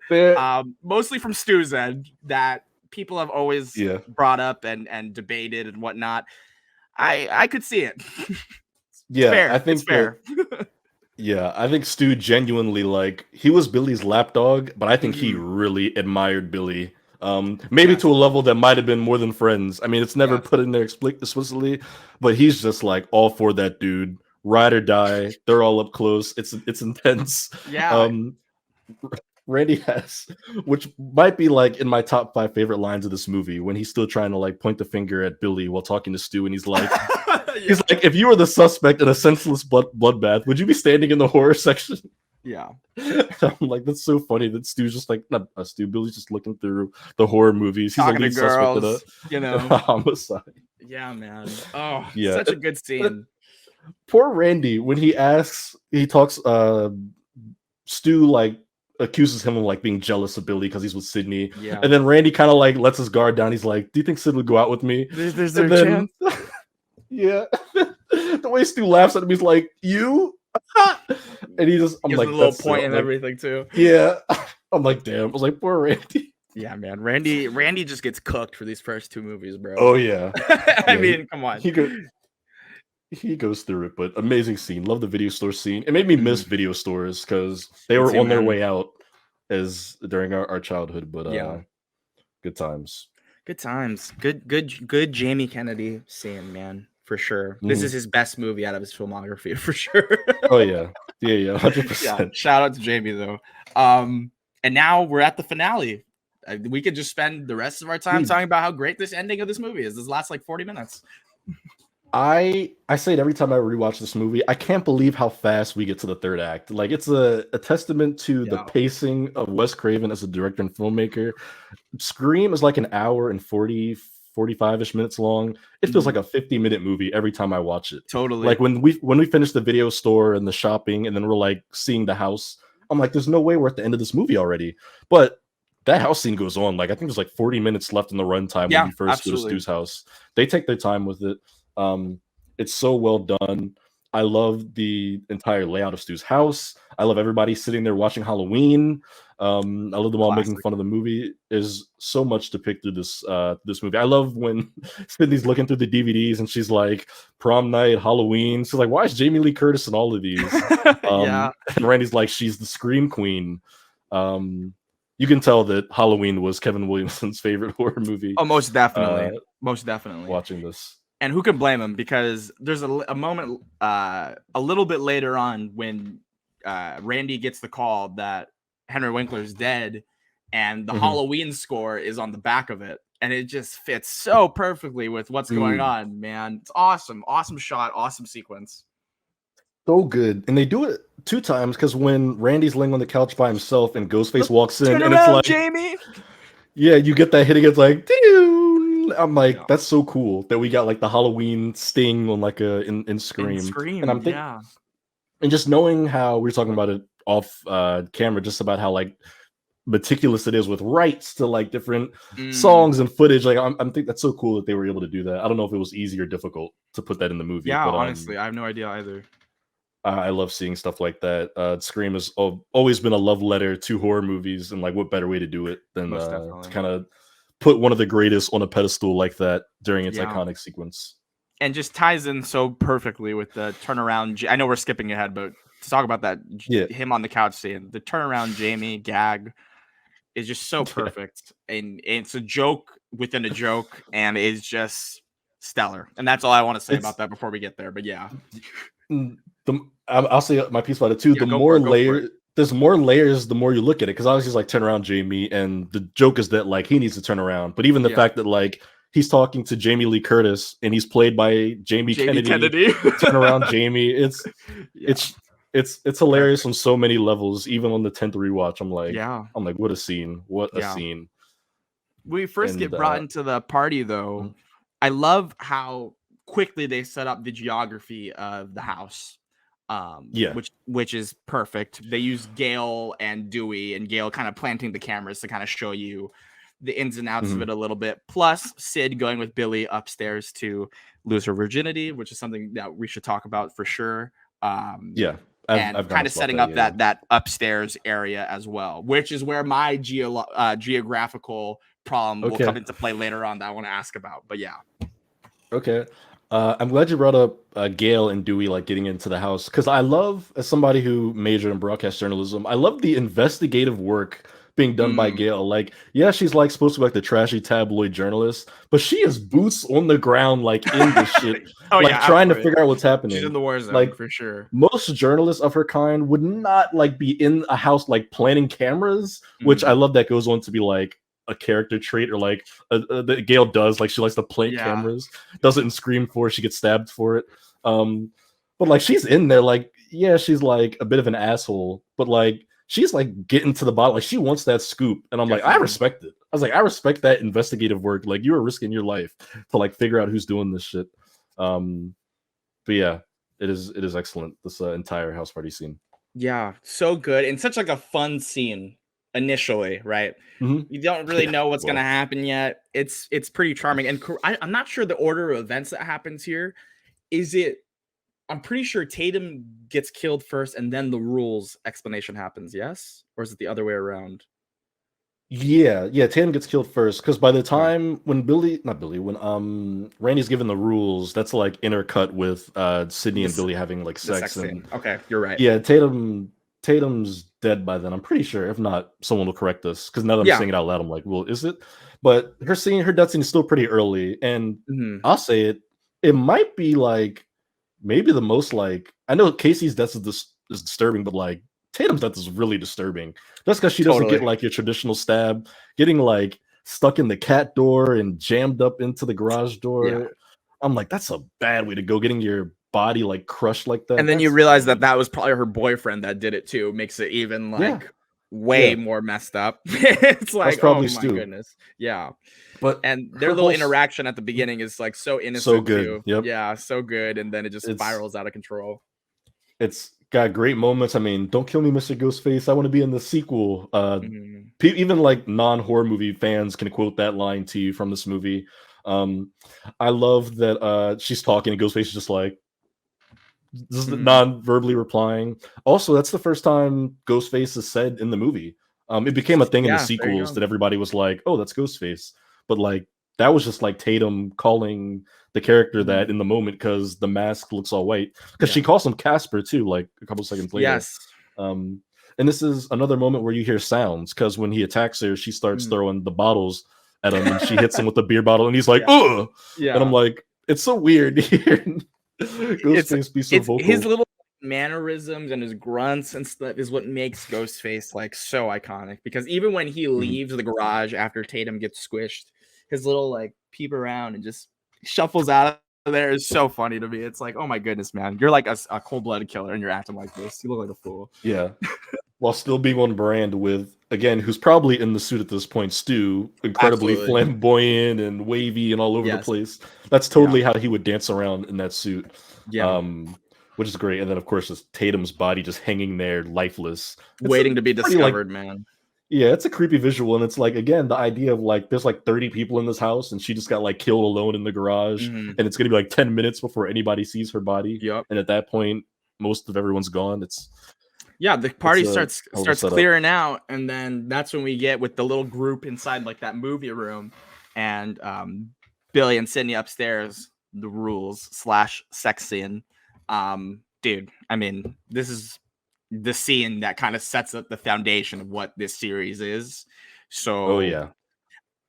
mostly from Stu's end that people have always brought up and debated and whatnot. I could see it. I think it's fair. I think Stu genuinely like he was Billy's lapdog, but I think he really admired Billy. Maybe to a level that might have been more than friends. I mean, it's never put in there explicitly, but he's just like all for that dude, ride or die. They're all up close. It's intense. Randy has, which might be like in my top 5 favorite lines of this movie, when he's still trying to like point the finger at Billy while talking to Stu, and he's like, he's like, if you were the suspect in a senseless bloodbath, would you be standing in the horror section? Yeah, I'm like, that's so funny that Stu's just like, not Stu, Billy's just looking through the horror movies. He's talking to girls, homicide. Yeah, man. Oh, such a good scene. Poor Randy, when he talks Stu like accuses him of like being jealous of Billy because he's with Sydney. Yeah. And then Randy kind of like lets his guard down. He's like, "Do you think Sid would go out with me?" There's a chance. Yeah. The way Stu laughs at him, he's like, "You?" And he just, I'm Gives like, a little that's point so, and like, everything too. Yeah. I'm like, damn. I was like, poor Randy. Yeah, man. Randy just gets cooked for these first 2 movies, bro. Oh yeah. I mean, come on. He goes through it, but amazing scene. Love the video store scene. It made me miss video stores because they were on their way out as during our childhood. But good times. Good times. Good Jamie Kennedy scene, man, for sure. This is his best movie out of his filmography, for sure. Oh yeah. 100%. Yeah, shout out to Jamie though. And now we're at the finale. We could just spend the rest of our time talking about how great this ending of this movie is. This lasts like 40 minutes. I say it every time I rewatch this movie. I can't believe how fast we get to the third act. Like, it's a testament to the pacing of Wes Craven as a director and filmmaker. Scream is like an hour and 45-ish minutes long. It feels like a 50-minute movie every time I watch it. Totally. Like when we finish the video store and the shopping, and then we're like seeing the house, I'm like, there's no way we're at the end of this movie already. But that house scene goes on. Like, I think there's like 40 minutes left in the runtime when we first go to Stu's house. They take their time with it. It's so well done. I love the entire layout of Stu's house. I love everybody sitting there watching Halloween. I love them all making fun of the movie. There's so much to pick through this movie. I love when Sydney's looking through the DVDs and she's like, prom night, Halloween. She's like, why is Jamie Lee Curtis in all of these? And Randy's like, she's the Scream Queen. You can tell that Halloween was Kevin Williamson's favorite horror movie. Oh, most definitely. Most definitely. Watching this. And who can blame him? Because there's a moment a little bit later on when Randy gets the call that Henry Winkler's dead, and the Halloween score is on the back of it. And it just fits so perfectly with what's going on, man. It's awesome. Awesome shot. Awesome sequence. So good. And they do it 2 times, because when Randy's laying on the couch by himself and Ghostface walks in, and it's like, Jamie. Yeah, you get that hitting. It's like, doo. I'm like, that's so cool that we got like the Halloween sting on like in Scream. And I'm thinking, and just knowing how we were talking about it off camera, just about how like meticulous it is with rights to like different songs and footage. Like, I'm think that's so cool that they were able to do that. I don't know if it was easy or difficult to put that in the movie. Yeah, but, honestly, I have no idea either. I love seeing stuff like that. Scream has always been a love letter to horror movies, and like, what better way to do it than to kind of put one of the greatest on a pedestal like that during its iconic sequence. And just ties in so perfectly with the turnaround. I know we're skipping ahead, but to talk about that, him on the couch scene, the turnaround Jamie gag is just so perfect. And it's a joke within a joke, and it's just stellar. And that's all I want to say about that before we get there. But yeah. I'll say my piece about it too. The more layers, there's more layers the more you look at it, because obviously he's like, turn around Jamie, and the joke is that like he needs to turn around. But even the fact that like he's talking to Jamie Lee Curtis and he's played by Jamie Kennedy. Turn around Jamie. It's hilarious on so many levels. Even on the 10th rewatch, I'm like, what a scene. What a scene. When we first get brought into the party though, I love how quickly they set up the geography of the house. Which is perfect. They use Gale and Dewey, and Gale kind of planting the cameras to kind of show you the ins and outs of it a little bit. Plus Sid going with Billy upstairs to lose her virginity, which is something that we should talk about for sure. I've kind of setting up that upstairs area as well, which is where my geographical problem will come into play later on that I want to ask about. But yeah. Okay. I'm glad you brought up Gale and Dewey like getting into the house, because I love, as somebody who majored in broadcast journalism, I love the investigative work being done by Gale. Like, yeah, she's like supposed to be like the trashy tabloid journalist, but she has boots on the ground, like in the shit, trying to figure out what's happening. She's in the war zone, like, for sure. Most journalists of her kind would not like be in a house like planning cameras, which I love that goes on to be like a character trait, or like that Gale does. Like, she likes to play cameras. Does it in Scream 4. She gets stabbed for it. But like, she's in there. Like, yeah, she's like a bit of an asshole, but like, she's like getting to the bottom. Like, she wants that scoop, and I'm like, I respect it. I was like, I respect that investigative work. Like, you are risking your life to like figure out who's doing this shit. But yeah, it is excellent. This entire house party scene. Yeah, so good and such like a fun scene initially, right? Mhm. You don't really Yeah, know what's gonna well, happen yet. It's pretty charming, and I'm not sure the order of events that happens here. Is it? I'm pretty sure Tatum gets killed first, and then the rules explanation happens. Yes, or is it the other way around? yeah, Tatum gets killed first because by the Okay, time when not Billy, when Randy's given the rules, that's like intercut with Sydney and this Billy having like the sex, sex and scene. Okay, you're right. yeah, Tatum's dead by then. I'm pretty sure. If not, someone will correct us. Because now that I'm Yeah. saying it out loud, I'm like, well, is it? But her death scene is still pretty early, and Mhm. I'll say it. It might be like maybe the most like I know Casey's death is disturbing, but like Tatum's death is really disturbing. That's because she doesn't get Totally. like your traditional stab, getting like stuck in the cat door and jammed up into the garage Yeah. door. I'm like, that's a bad way to go. Getting your body like crushed like that. And then you That's realize that really that was probably her boyfriend that did it too. Makes it even yeah. like way Yeah, more messed up. It's that's like, oh probably my Stu. goodness. Yeah. But And their her little whole interaction at the beginning is like so so innocent good. too. Yep. Yeah, so good. And then it just It's spirals out of control. it's got great moments. I mean, don't kill me, Mr. Ghostface. I want to be in the sequel. Mhm. Even like non-horror movie fans can quote that line to you from this movie. Um, I love that she's talking and Ghostface is just like just Mhm. non-verbally replying. Also, that's the first time Ghostface is said in the movie. It became a thing in the Yeah, there you sequels go. that everybody was like, "Oh, that's Ghostface," but like that was just like Tatum calling the character that Mhm. in the moment because the mask looks all white. Because she Yeah. calls him Casper too, like a couple seconds later. Yes. Um, and this is another moment where you hear sounds because when he attacks her, she starts Mm. throwing the bottles at him, and she hits him with the beer bottle, and he's like, Yeah. "Ugh!" And I'm Yeah. like, it's so weird hearing It's Ghostface be so it's his vocal. little mannerisms and his grunts and stuff is what makes Ghostface like so iconic because even when he Mhm. leaves the garage after Tatum gets squished, his little like peep around and just shuffles out of there is so funny to me. It's like, oh my goodness, man, you're like a cold-blooded killer and you're acting like this. You look like a fool. Yeah, while still being on brand with again, who's probably in the suit at this point, Stu, incredibly Absolutely. flamboyant and wavy and all over the Yes. place. That's Yeah. totally how he would dance around in that suit, Yeah. um, which is great. And then of course, just Tatum's body just hanging there, lifeless. Waiting to be It's pretty like discovered, man. yeah, it's a creepy visual, and it's like again the idea of like there's like 30 people in this house, and she just got like killed alone in the garage, Mhm. and it's gonna be like 10 minutes before anybody sees her body, Yep. and at that point, most of everyone's gone. Yeah, the It's party a starts hell of a starts setup. clearing out, and then that's when we get with the little group inside like that movie room, and Billy and Sydney upstairs. The rules slash sex scene, dude. I mean, this is the scene that kind of sets up the foundation of what this series is. Oh So, yeah,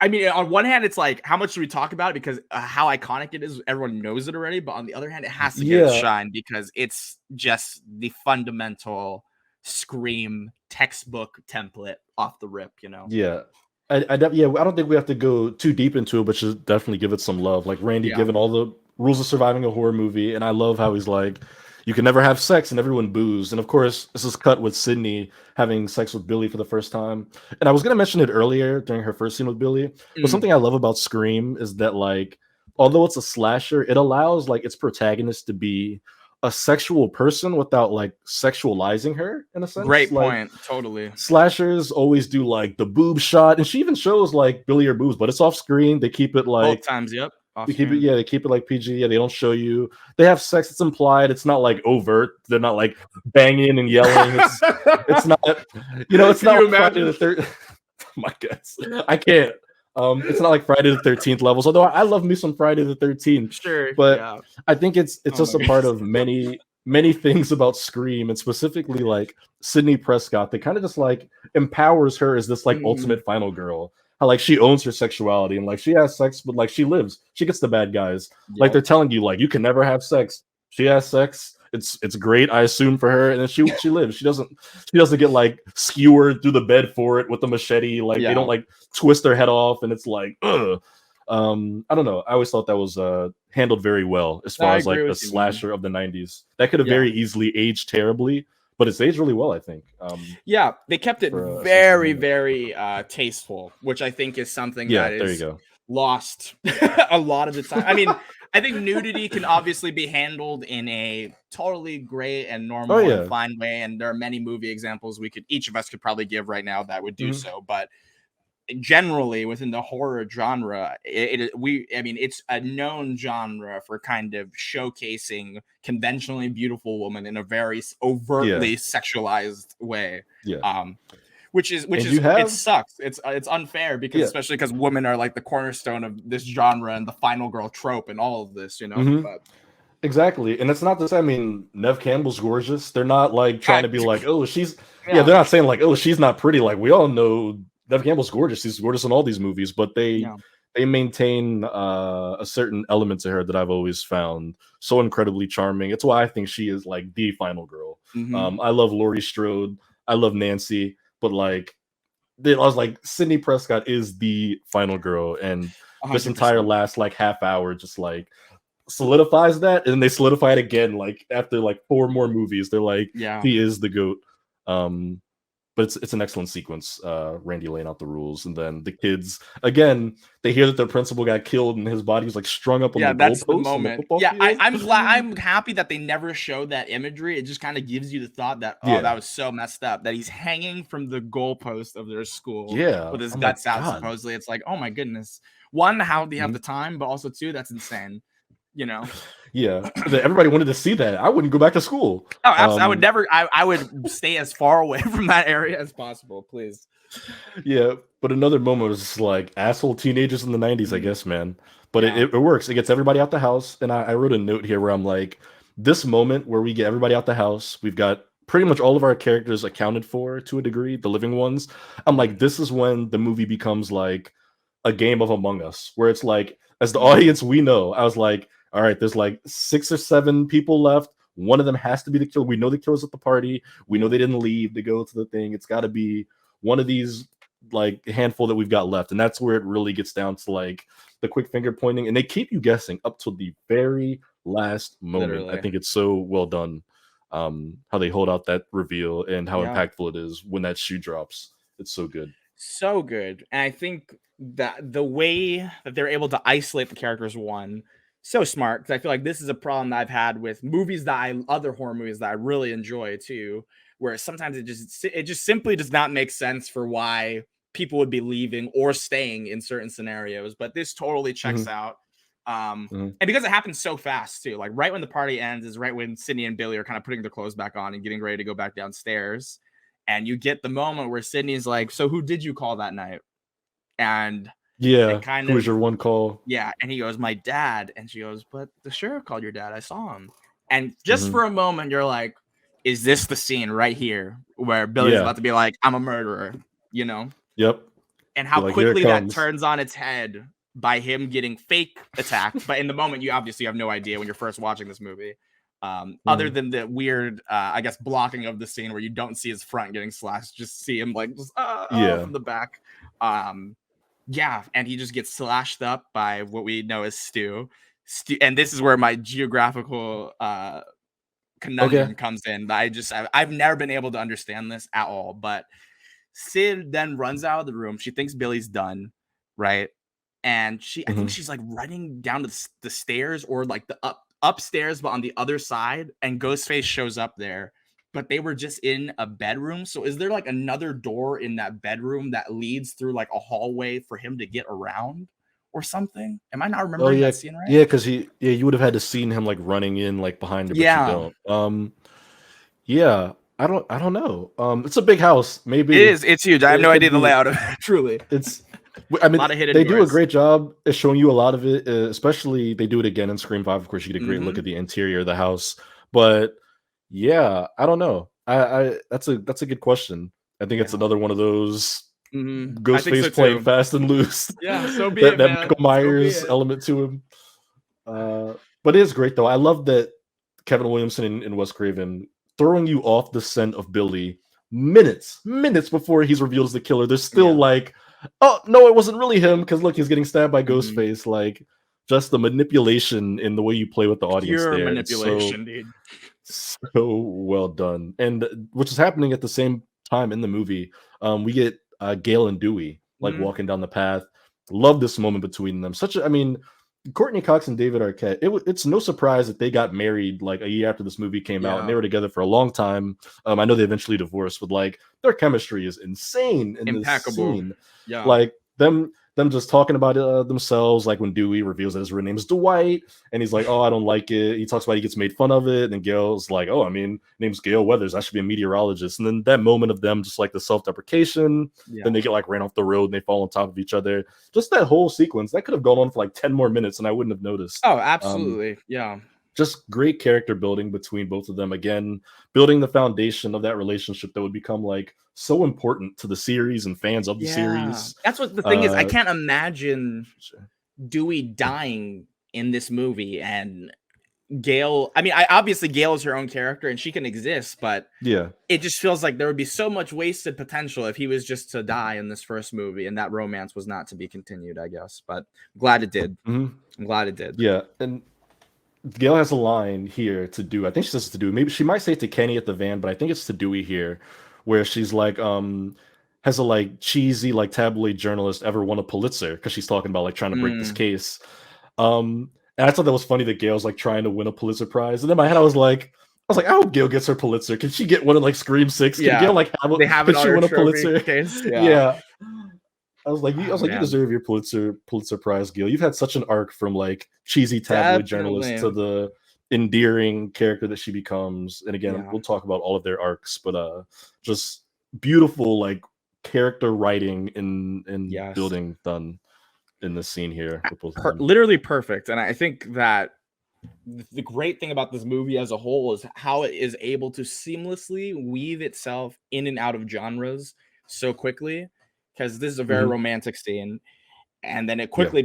I mean, on one hand, it's like, how much do we talk about it because how iconic it is? Everyone knows it already. But on the other hand, it has to get its yeah, shine because it's just the fundamental Scream textbook template off the rip, you know? yeah. Yeah, I don't think we have to go too deep into it, but should definitely give it some love. Like Randy Yeah. given all the rules of surviving a horror movie, and I love how he's like, you can never have sex, and everyone boos. And of course, this is cut with Sydney having sex with Billy for the first time. And I was gonna mention it earlier during her first scene with Billy, but Mm, something I love about Scream is that like, although it's a slasher, it allows like its protagonist to be a sexual person without like sexualizing her in a sense. great Like point. Totally. slashers always do like the boob shot, and she even shows like Billy or boobs, but it's off screen. They keep it Both like times. Yep. Off they keep it, screen. yeah, they keep it like PG. Yeah, they don't show you. They have sex. It's implied. It's not like overt. They're not like banging and yelling. It's not. It's Can not you like Friday imagine? the Third. My guess. I can't. It's not like Friday the 13th levels. Although I love me some Friday the 13th, Sure. but Yeah. I think it's Oh my just a part goodness. of many things about Scream, and specifically like Sydney Prescott that kind of just like empowers her as this like Mhm. ultimate final girl. How like she owns her sexuality and like she has sex, but like she lives. She gets the bad guys. Like Yep. they're telling you like you can never have sex. She has sex. It's great, I assume, for her, and then she lives. She doesn't get like skewered through the bed for it with the machete. Like they don't Yeah. like twist her head off, and it's like ugh. I don't know. I always thought that was handled very well as No, far I as agree like a with you, man. slasher of the 90s. That could have Yeah. very easily aged terribly, but it's aged really well, I think. Yeah, they kept it For a slasher very, moment. very tasteful, which I think is something Yeah, that there you is go. lost a lot of the time. I mean, I think nudity can obviously be handled in a totally great and normal and fine way, and there are many movie examples each of us could probably give right now that would do so. But generally, within the horror genre, it's a known genre for kind of showcasing conventionally beautiful women in a very overtly sexualized way. It sucks. It's unfair because especially because women are like the cornerstone of this genre and the final girl trope and all of this, But, exactly, and it's not to say. I mean, Neve Campbell's gorgeous. They're not like trying to be like, oh, she's they're not saying like, oh, she's not pretty. Like we all know Neve Campbell's gorgeous. She's gorgeous in all these movies, but they maintain a certain element to her that I've always found so incredibly charming. It's why I think she is like the final girl. I love Laurie Strode. I love Nancy. But like, I was like, Sidney Prescott is the final girl, and 100%. This entire last like half hour just like solidifies that, and they solidify it again. Like after like 4 more movies, they're like, he is the GOAT. But it's an excellent sequence. Randy laying out the rules, and then the kids again. They hear that their principal got killed, and his body was like strung up on the goalpost. The moment. I'm happy that they never showed that imagery. It just kind of gives you the thought that that was so messed up that he's hanging from the goalpost of their school. With his guts out. Supposedly, it's like, oh my goodness. One, how do you have the time? But also 2, that's insane. Everybody wanted to see that. I wouldn't go back to school. Oh, absolutely. I would never. I would stay as far away from that area as possible, please. But another moment was just like asshole teenagers in the 90s, I guess, man. But it works. It gets everybody out the house, and I wrote a note here where I'm like, this moment where we get everybody out the house, we've got pretty much all of our characters accounted for to a degree, the living ones. I'm like, this is when the movie becomes like a game of Among Us, where it's like, as the audience, we know. I was like, all right, there's like 6 or 7 people left. One of them has to be the killer. We know the killer's at the party. We know they didn't leave to go to the thing. It's got to be one of these like handful that we've got left. And that's where it really gets down to like the quick finger pointing. And they keep you guessing up to the very last moment. Literally. I think it's so well done how they hold out that reveal and how impactful it is when that shoe drops. It's so good. So good. And I think that the way that they're able to isolate the characters, so smart, because I feel like this is a problem that I've had with movies other horror movies that I really enjoy too, where sometimes it just simply does not make sense for why people would be leaving or staying in certain scenarios. But this totally checks out. And because it happens so fast too, like right when the party ends is right when Sydney and Billy are kind of putting their clothes back on and getting ready to go back downstairs. And you get the moment where Sydney's like, so who did you call that night? And who was your one call? And he goes, my dad. And she goes, but the sheriff called your dad. I saw him. And just for a moment, you're like, is this the scene right here where Billy's about to be like, I'm a murderer, Yep. And how quickly that turns on its head by him getting fake attacked. But in the moment, you obviously have no idea when you're first watching this movie. Other than the weird, I guess, blocking of the scene where you don't see his front getting slashed, just see him like from the back. And he just gets slashed up by what we know as Stu. And this is where my geographical conundrum comes in. I've never been able to understand this at all. But Sid then runs out of the room. She thinks Billy's done, right? And I think she's like running down to the stairs or like the upstairs, but on the other side. And Ghostface shows up there. But they were just in a bedroom. So is there like another door in that bedroom that leads through like a hallway for him to get around or something? Am I not remembering that scene right? Yeah, because you would have had to seen him like running in like behind her, but you don't. I don't know. It's a big house. Maybe it is. It's huge. I have no idea the layout of it. Truly. I mean, they do a great job at showing you a lot of it, especially they do it again in Scream 5. Of course, you get a great look at the interior of the house, but I don't know. That's a good question. I think it's another one of those Ghostface playing fast and loose. So be it, that Michael Myers element to him. But it is great though. I love that Kevin Williamson and Wes Craven throwing you off the scent of Billy minutes before he's revealed as the killer. They're still like, oh no, it wasn't really him because look, he's getting stabbed by Ghostface. Like just the manipulation in the way you play with the audience. Pure manipulation, dude. So well done. And which is happening at the same time in the movie. We get Gail and Dewey like walking down the path. Love this moment between them. I mean, Courtney Cox and David Arquette. It's no surprise that they got married like a year after this movie came out, and they were together for a long time. I know they eventually divorced, but like their chemistry is insane in this scene. Yeah, like them just talking about themselves, like when Dewey reveals that his real name is Dwight, and he's like, "Oh, I don't like it." He talks about he gets made fun of it, and Gail's like, "Oh, I mean, name's Gail Weathers. I should be a meteorologist." And then that moment of them just like the self-deprecation, then they get like ran off the road and they fall on top of each other. Just that whole sequence that could have gone on for like 10 more minutes, and I wouldn't have noticed. Oh, absolutely, yeah. Just great character building between both of them. Again, building the foundation of that relationship that would become like so important to the series and fans of the series. That's what the thing is. I can't imagine Dewey dying in this movie, and Gail. I mean, obviously Gail is her own character and she can exist, but it just feels like there would be so much wasted potential if he was just to die in this first movie and that romance was not to be continued, I guess. But I'm glad it did. I'm glad it did. Yeah, and Gail has a line here to do. I think she says it to Dewey. Maybe she might say it to Kenny at the van, but I think it's to Dewey here, where she's like, has a like cheesy like tabloid journalist ever won a Pulitzer? Because she's talking about like trying to break this case. And I thought that was funny that Gail's like trying to win a Pulitzer Prize. And in my head, I was like, I hope Gail gets her Pulitzer. Can she get one of like Scream 6? Can Gail like have can she win a Pulitzer? Case? Yeah. I was like, you deserve your Pulitzer Prize, Gil. You've had such an arc from like cheesy tabloid journalist to the endearing character that she becomes. And again, we'll talk about all of their arcs, but just beautiful like character writing and building done in this scene here. Literally perfect. And I think that the great thing about this movie as a whole is how it is able to seamlessly weave itself in and out of genres so quickly. Because this is a very romantic scene, and then it quickly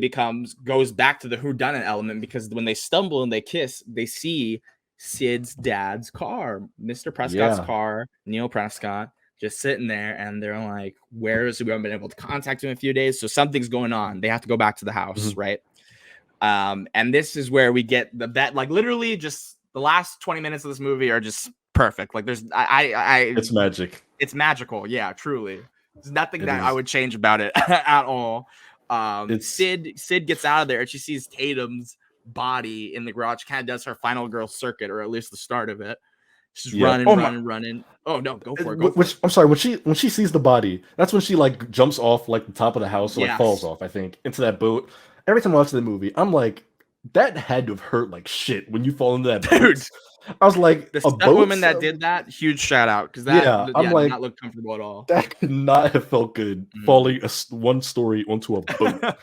goes back to the whodunit element, because when they stumble and they kiss, they see Sid's dad's car, Mr. Prescott's car, Neil Prescott, just sitting there, and they're like, where is he? We haven't been able to contact him in a few days, so something's going on. They have to go back to the house, right? And this is where we get that, like literally just the last 20 minutes of this movie are just perfect. Like there's, it's magic. It's magical. Yeah, truly. There's nothing that I would change about it at all. Sid gets out of there and she sees Tatum's body in the garage. Kind of does her final girl circuit, or at least the start of it. She's running. Oh no, go for it. I'm sorry. When she sees the body, that's when she like jumps off like the top of the house, or like falls off, I think, into that boat. Every time I watch the movie, I'm like, that had to have hurt like shit when you fall into that boat. Dude. I was like, the stunt woman that did that, huge shout out, because that I'm like, did not look comfortable at all. That could not have felt good falling one story onto a boat,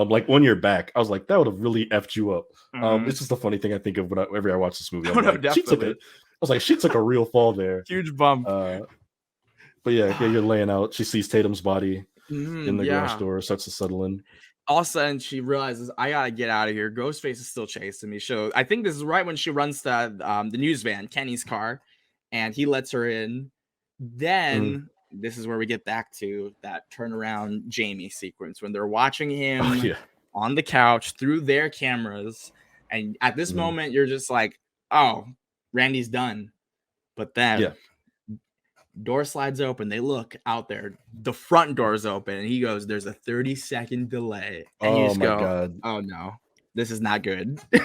like on your back. I was like, that would have really effed you up. It's just a funny thing I think of whenever I watch this movie. I was like, she took a real fall there. Huge bump. But yeah, you're laying out. She sees Tatum's body in the garage door, starts to settle in. All of a sudden, she realizes, I gotta get out of here. Ghostface is still chasing me. So I think this is right when she runs to the news van, Kenny's car, and he lets her in. Then this is where we get back to that turnaround Jamie sequence when they're watching him on the couch through their cameras. And at this moment, you're just like, oh, Randy's done. But then door slides open. They look out there. The front door is open, and he goes, "There's a 30-second delay." And you just go, God. "Oh no, this is not good." This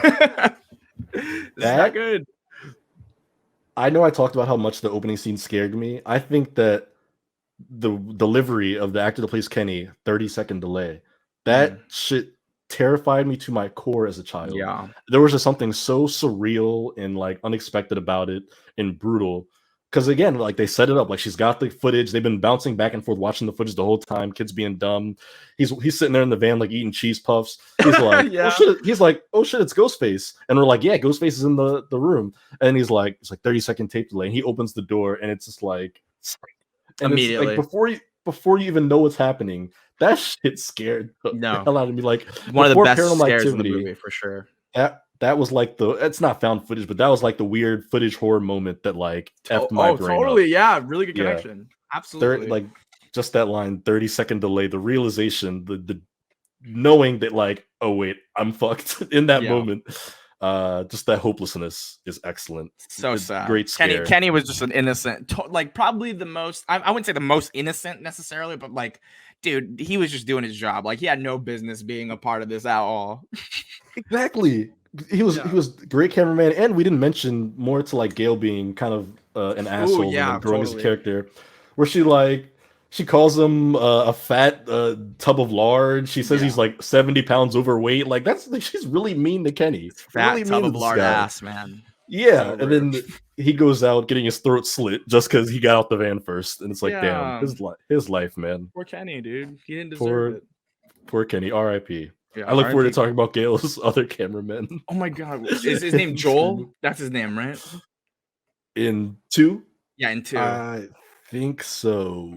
is not good. I know I talked about how much the opening scene scared me. I think that the delivery of the actor that plays Kenny, 30-second delay, that shit terrified me to my core as a child. Yeah, there was just something so surreal and like unexpected about it, and brutal. Because again, like they set it up, like she's got the footage. They've been bouncing back and forth, watching the footage the whole time. Kids being dumb. He's sitting there in the van, like eating cheese puffs. He's like, oh shit. He's like, oh shit, it's Ghostface. And we're like, yeah, Ghostface is in the room. And he's like, it's like 30-second tape delay. And he opens the door, and it's just like, immediately, like, before you even know what's happening, that shit scared the hell out of me. Like one of the best scares in the movie for sure. That was like it's not found footage, but that was like the weird footage horror moment that like effed my brain totally up. Yeah, really good connection. Absolutely. Like just that line, 30-second delay, the realization, the knowing that like, oh wait, I'm fucked in that moment. Just that hopelessness is excellent. So it's sad. Great scare. Kenny was just an innocent, like probably the most, I wouldn't say the most innocent necessarily, but like dude, he was just doing his job. Like, he had no business being a part of this at all. Exactly. He was great cameraman, and we didn't mention more to like Gail being kind of an asshole and then growing as a character, where she calls him a fat tub of lard. She says he's like 70 pounds overweight. Like she's really mean to Kenny. Fat really tub of lard ass, man. Yeah, so and then he goes out getting his throat slit just because he got out the van first, and it's like, damn, his life, man. Poor Kenny, dude. He didn't deserve it. Poor Kenny. R.I.P. Yeah, I look forward to talking about Gail's other cameramen. Oh my god, is his name Joel? That's his name, right? In 2? Yeah, in 2. I think so.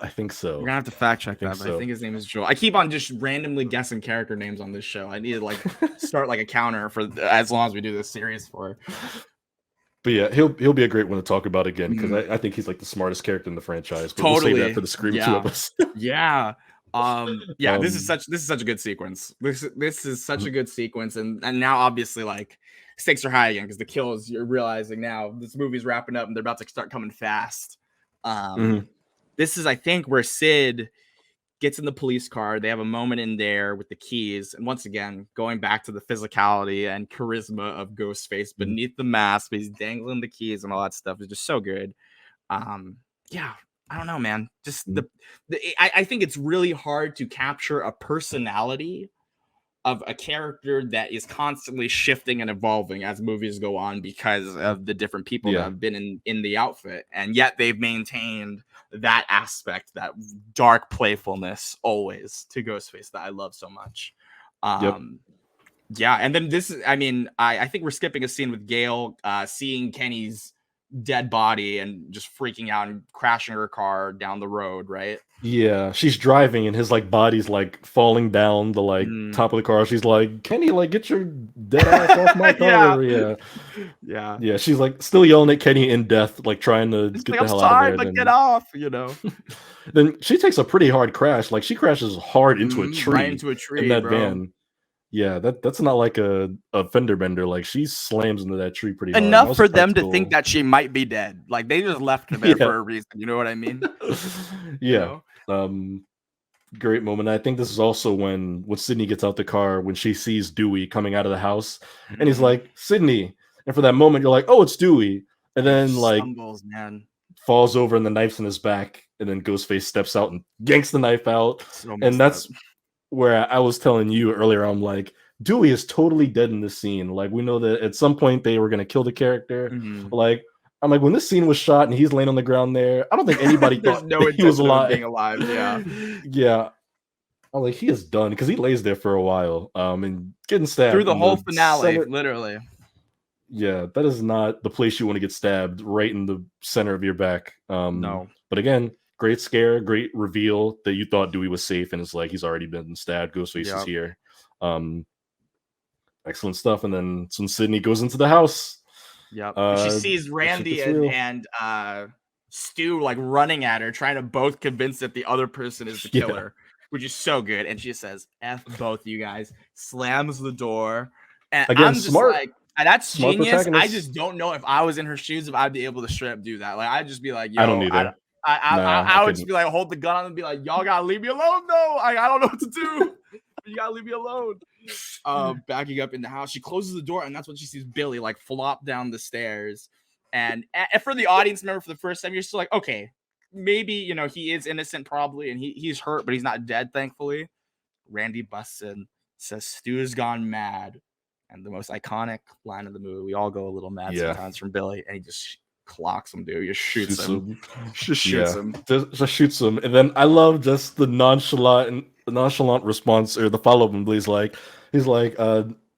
We're gonna have to fact check that, but I think his name is Joel. I keep on just randomly guessing character names on this show. I need to like start like a counter for as long as we do this series for. But yeah, he'll be a great one to talk about again because I think he's like the smartest character in the franchise. But totally. We'll save that for the Scream 2 of us. This is such a good sequence. This is such a good sequence, and now obviously like stakes are high again because the kills, you're realizing now this movie's wrapping up and they're about to start coming fast. This is, I think, where Sid gets in the police car. They have a moment in there with the keys, and once again going back to the physicality and charisma of Ghostface beneath the mask. He's dangling the keys and all that stuff is just so good. I don't know, man. Just I think it's really hard to capture a personality of a character that is constantly shifting and evolving as movies go on because of the different people that have been in the outfit. And yet they've maintained that aspect, that dark playfulness always to Ghostface that I love so much. Yeah. And then this is, I mean, I think we're skipping a scene with Gail seeing Kenny's dead body and just freaking out and crashing her car down the road, right? Yeah, she's driving and his like body's like falling down the like top of the car. She's like, Kenny, like get your dead ass off my car. Yeah. She's like still yelling at Kenny in death, like trying to get the hell out of there. Like, get off, you know. Then she takes a pretty hard crash. Like she crashes hard into a tree, right into a tree in that van. Yeah, that's not like a fender bender. Like she slams into that tree pretty hard. Enough for them to think that she might be dead. Like they just left her there for a reason. You know what I mean? Yeah. Great moment. I think this is also when Sydney gets out the car when she sees Dewey coming out of the house, and he's like, Sydney. And for that moment, you're like, oh, it's Dewey. And then like falls over and the knife's in his back, and then Ghostface steps out and yanks the knife out. And that's where I was telling you earlier, I'm like, Dewey is totally dead in this scene. Like, we know that at some point they were going to kill the character. Like, I'm like, when this scene was shot and he's laying on the ground there, I don't think anybody thought he was alive. Being alive. Yeah. I'm like, he is done because he lays there for a while and getting stabbed. Through the whole finale, literally. Yeah, that is not the place you want to get stabbed, right in the center of your back. No. But again, great scare, great reveal that you thought Dewey was safe, and it's like he's already been stabbed. Ghostface is here. Excellent stuff. And then when Sydney goes into the house, she sees Randy and Stu like running at her, trying to both convince that the other person is the killer, which is so good. And she says, "F both you guys," slams the door, and again, I'm just like, that's genius. I just don't know if I was in her shoes if I'd be able to straight up do that. Like I'd just be like, yo, I don't either. I would just be like, hold the gun on and be like, y'all gotta leave me alone though. I don't know what to do. You gotta leave me alone. Backing up in the house, she closes the door, and that's when she sees Billy like flop down the stairs. And for the audience member for the first time, you're still like, okay, maybe he is innocent probably, and he's hurt, but he's not dead, thankfully. Randy busts in, says Stu's gone mad, and the most iconic line of the movie. We all go a little mad sometimes from Billy, and he just clocks him, dude. Just shoots him. Just shoots him. Just shoots him. And then I love just the nonchalant response or the follow-up. And he's like,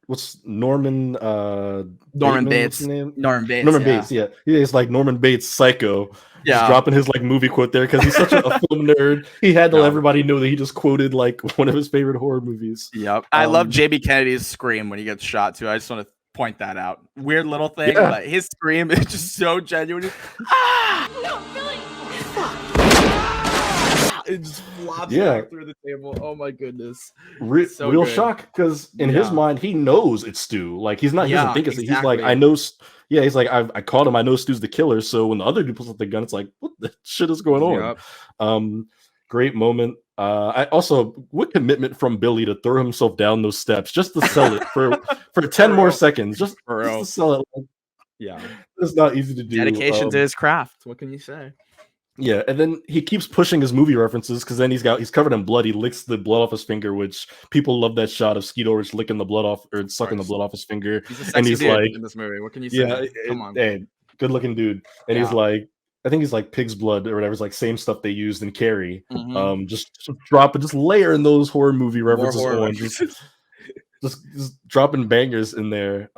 what's Norman Bates? What's name? Norman Bates. Norman Bates. Yeah, he's like Norman Bates, Psycho. Yeah, just dropping his like movie quote there because he's such a film nerd. He had to let everybody know that he just quoted like one of his favorite horror movies. Yep, I love JB Kennedy's scream when he gets shot too. I just want to point that out. Weird little thing, but his scream is just so genuine. No, Billy! It just flops back through the table. Oh my goodness. Real shock, because in his mind, he knows it's Stu. Like, he doesn't think it's He's like, I know. Yeah, he's like, I caught him. I know Stu's the killer. So when the other dude pulls out the gun, it's like, what the shit is going on? Great moment. I also, what commitment from Billy to throw himself down those steps just to sell it for 10 more seconds, just to sell it. Yeah, it's not easy to do. Dedication to his craft. What can you say? Yeah, and then he keeps pushing his movie references because then he's covered in blood. He licks the blood off his finger, which people love that shot of Skeet Ulrich licking the blood off or sucking the blood off his finger. And he's like in this movie. What can you say? Yeah, come on, hey, good looking dude. And he's like, I think he's like pig's blood or whatever. It's like same stuff they used in Carrie. Just layering those horror movie references on. Just dropping bangers in there.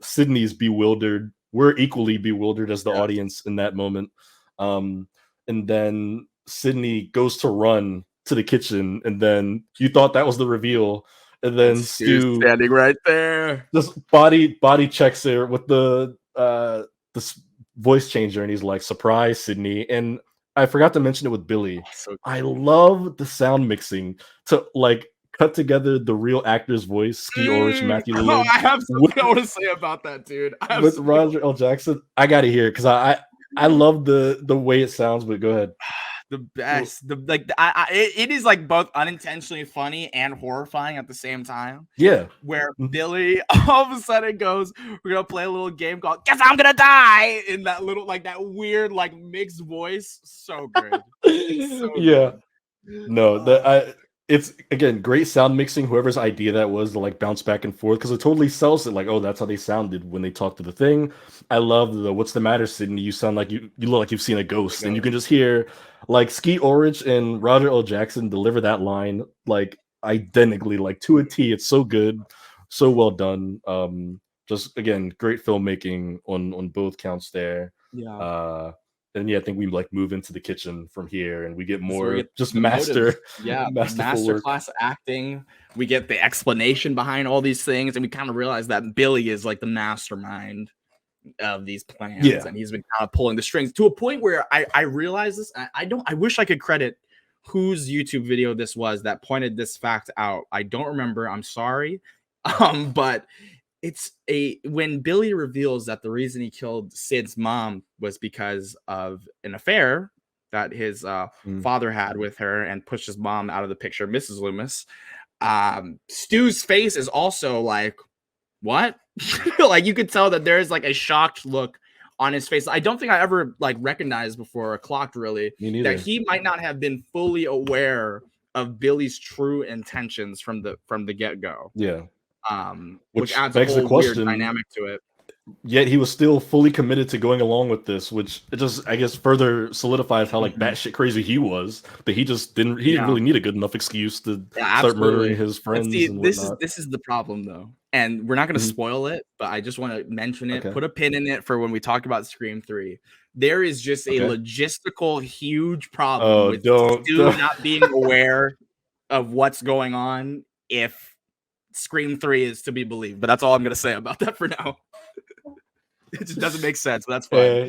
Sydney's bewildered. We're equally bewildered as the audience in that moment. And then Sydney goes to run to the kitchen, and then you thought that was the reveal, and then Stu standing right there, just body checks her with the voice changer, and he's like, "Surprise, Sydney!" And I forgot to mention it with Billy. I love the sound mixing to like cut together the real actor's voice, Skeet Ulrich, Matthew Lillard. I have something I want to say about that, dude. With Roger L. Jackson, I got to hear it because I love the way it sounds, but go ahead. The best. It is like both unintentionally funny and horrifying at the same time. Yeah. Where Billy all of a sudden goes, we're gonna play a little game called Guess I'm Gonna Die in that little like that weird like mixed voice. So good. Yeah. Good. No, it's again great sound mixing. Whoever's idea that was to like bounce back and forth because it totally sells it. Like, oh, that's how they sounded when they talked to the thing. I love the "What's the matter, Sydney? You sound like you look like you've seen a ghost," and you can just hear like Skeet Ulrich and Roger L. Jackson deliver that line like identically, like to a T. It's so good, so well done. Just again, great filmmaking on both counts there. Yeah. And yeah, I think we like move into the kitchen from here, and we get more just master class acting. We get the explanation behind all these things, and we kind of realize that Billy is like the mastermind of these plans, and he's been kind of pulling the strings to a point where I realize this. I wish I could credit whose YouTube video this was that pointed this fact out. I don't remember. I'm sorry, but. It's when Billy reveals that the reason he killed Sid's mom was because of an affair that his father had with her and pushed his mom out of the picture, Mrs. Loomis. Stu's face is also like, what? Like you could tell that there's like a shocked look on his face. I don't think I ever like recognized before or clocked really that he might not have been fully aware of Billy's true intentions from the get-go. Yeah. Which adds a whole weird dynamic to it. Yet he was still fully committed to going along with this, which it just, I guess, further solidifies how like batshit crazy he was. That he just didn't really need a good enough excuse to start murdering his friends. This is the problem though, and we're not going to spoil it, but I just want to mention it. Put a pin in it for when we talk about Scream 3. There is just a logistical huge problem with Stu not being aware of what's going on if Scream 3 is to be believed, but that's all I'm going to say about that for now. It just doesn't make sense, but that's fine.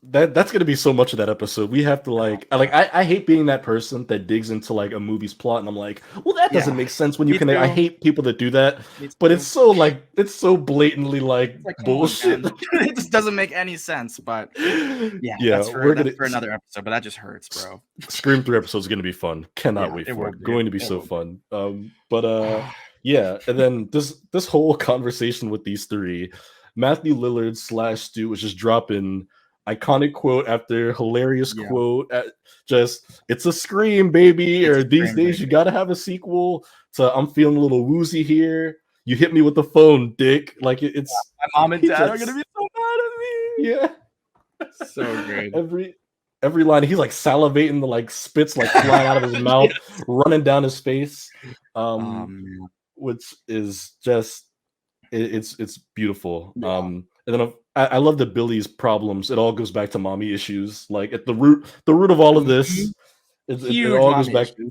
That's going to be so much of that episode. We have to I hate being that person that digs into like a movie's plot and I'm like, well, that doesn't make sense when you can. I hate people that do that, but it's so blatantly like bullshit. It just doesn't make any sense. But that's for another episode. But that just hurts, bro. Scream 3 episode is going to be fun. Cannot wait for it. Going to be so fun. And then this whole conversation with these three, Matthew Lillard / Stu was just dropping iconic quote after hilarious quote at just it's a Scream, baby, or these days you gotta have a sequel. So I'm feeling a little woozy here. You hit me with the phone, dick. Like it's my mom and dad are gonna be so mad at me. Yeah. So great. Every line he's like salivating, the like spits like flying out of his mouth, running down his face. Which is just it's beautiful. And then I love that Billy's problems. It all goes back to mommy issues. Like at the root of all of this, it all goes back to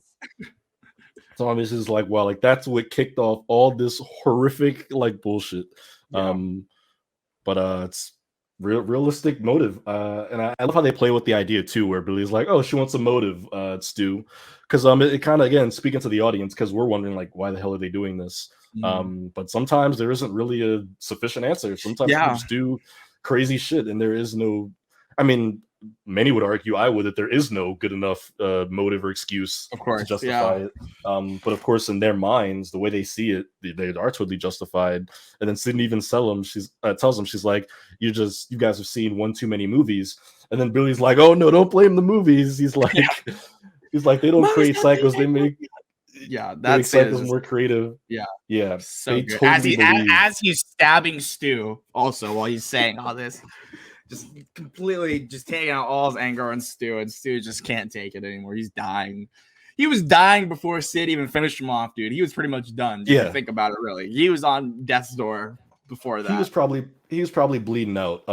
mommy issues. Like, wow, like that's what kicked off all this horrific like bullshit. But it's realistic motive. And I love how they play with the idea too, where Billy's like, oh, she wants a motive, Stu. Because it kind of again speaking to the audience, because we're wondering like why the hell are they doing this? But sometimes there isn't really a sufficient answer. Sometimes people just do crazy shit, and there is no. I mean, many would argue, I would, that there is no good enough motive or excuse to justify it. But of course, in their minds, the way they see it, they are totally justified. And then Sydney even tells them, she's like, you guys have seen one too many movies. And then Billy's like, oh no, don't blame the movies. He's like, they don't create psychos, they make. Yeah, that's psychos more creative. Yeah. So good. As he's stabbing Stu, also while he's saying all this, just completely just taking out all his anger on Stu, and Stu just can't take it anymore. He's dying. He was dying before Sid even finished him off, dude. He was pretty much done. Yeah, think about it. Really, he was on death's door before that. He was probably bleeding out.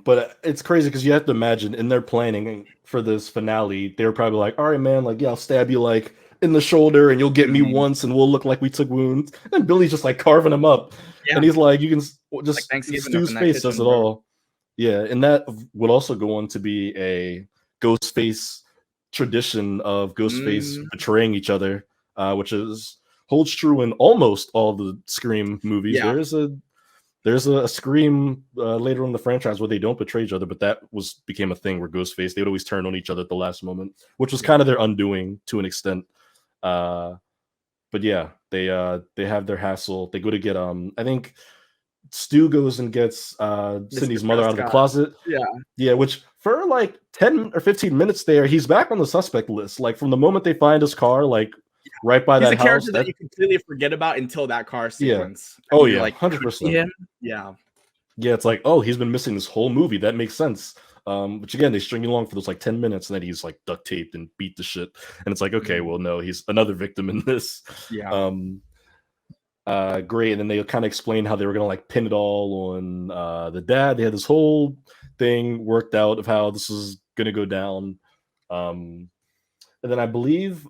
But it's crazy because you have to imagine in their planning for this finale, they were probably like, all right, man, like, yeah, I'll stab you like in the shoulder and you'll get me once and we'll look like we took wounds. And Billy's just like carving him up. And he's like, you can just like Stu's face does it all. Yeah, and that would also go on to be a Ghostface tradition of Ghostface betraying each other, which holds true in almost all the Scream movies. Yeah. There's a Scream later in the franchise where they don't betray each other, but that became a thing where Ghostface, they would always turn on each other at the last moment, which was kind of their undoing to an extent. But yeah, they have their hassle. They go to get I think Stu goes and gets Sydney's mother out of the closet. Yeah, which for like 10 or 15 minutes there, he's back on the suspect list. Like from the moment they find his car, like right by that house. He's a character that you completely forget about until that car sequence. Yeah. Oh yeah, like 100%. Yeah. Yeah, it's like, oh, he's been missing this whole movie. That makes sense. Which again, they string you along for those like 10 minutes, and then he's like duct taped and beat the shit. And it's like, okay, well, no, he's another victim in this. Yeah. Great. And then they kind of explain how they were gonna like pin it all on the dad. They had this whole thing worked out of how this was gonna go down. And then I believe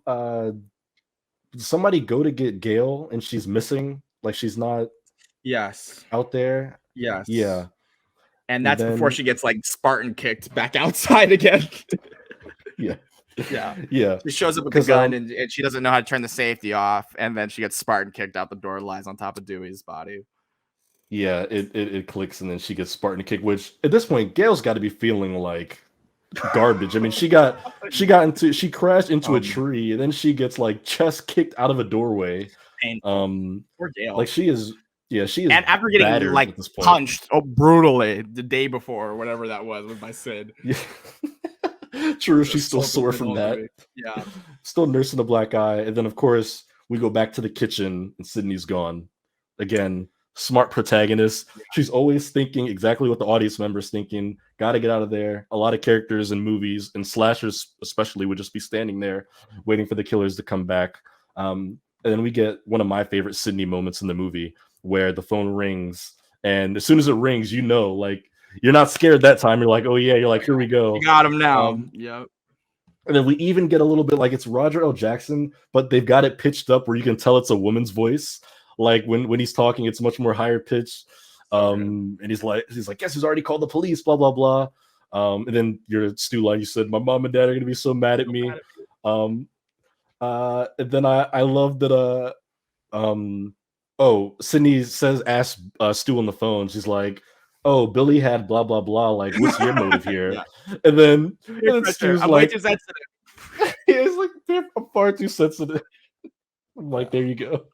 somebody go to get Gail and she's missing, like she's not out there. Yeah. And that's before she gets like Spartan kicked back outside again. Yeah. She shows up with the gun and she doesn't know how to turn the safety off, and then she gets Spartan kicked out the door, lies on top of Dewey's body. Yeah, it clicks, and then she gets Spartan kicked, which at this point Gail's got to be feeling like garbage. I mean, she crashed into a tree, and then she gets like chest kicked out of a doorway. Poor Gail. Like she is. And after getting like punched brutally the day before, or whatever that was with my Sid. Yeah. True, she's still sore from that. Yeah. Still nursing a black eye. And then of course we go back to the kitchen and Sydney's gone. Again, smart protagonist. Yeah. She's always thinking exactly what the audience member's thinking. Gotta get out of there. A lot of characters in movies and slashers especially would just be standing there waiting for the killers to come back. And then we get one of my favorite Sydney moments in the movie, where the phone rings, and as soon as it rings, you know, like you're not scared that time. You're like, oh yeah, you're like, here we go. You got him now. Yep. And then we even get a little bit like it's Roger L. Jackson, but they've got it pitched up where you can tell it's a woman's voice. Like when he's talking, it's much more higher pitched. And he's like, guess who's already called the police, blah, blah, blah. And then your Stu line, you said, my mom and dad are gonna be so mad at me. And then I love that Sydney ask Stu on the phone. She's like, oh, Billy had blah blah blah. Like, what's your motive here? And then Stu's I'm like, way too sensitive. It's like I'm far too sensitive. I'm like, there you go.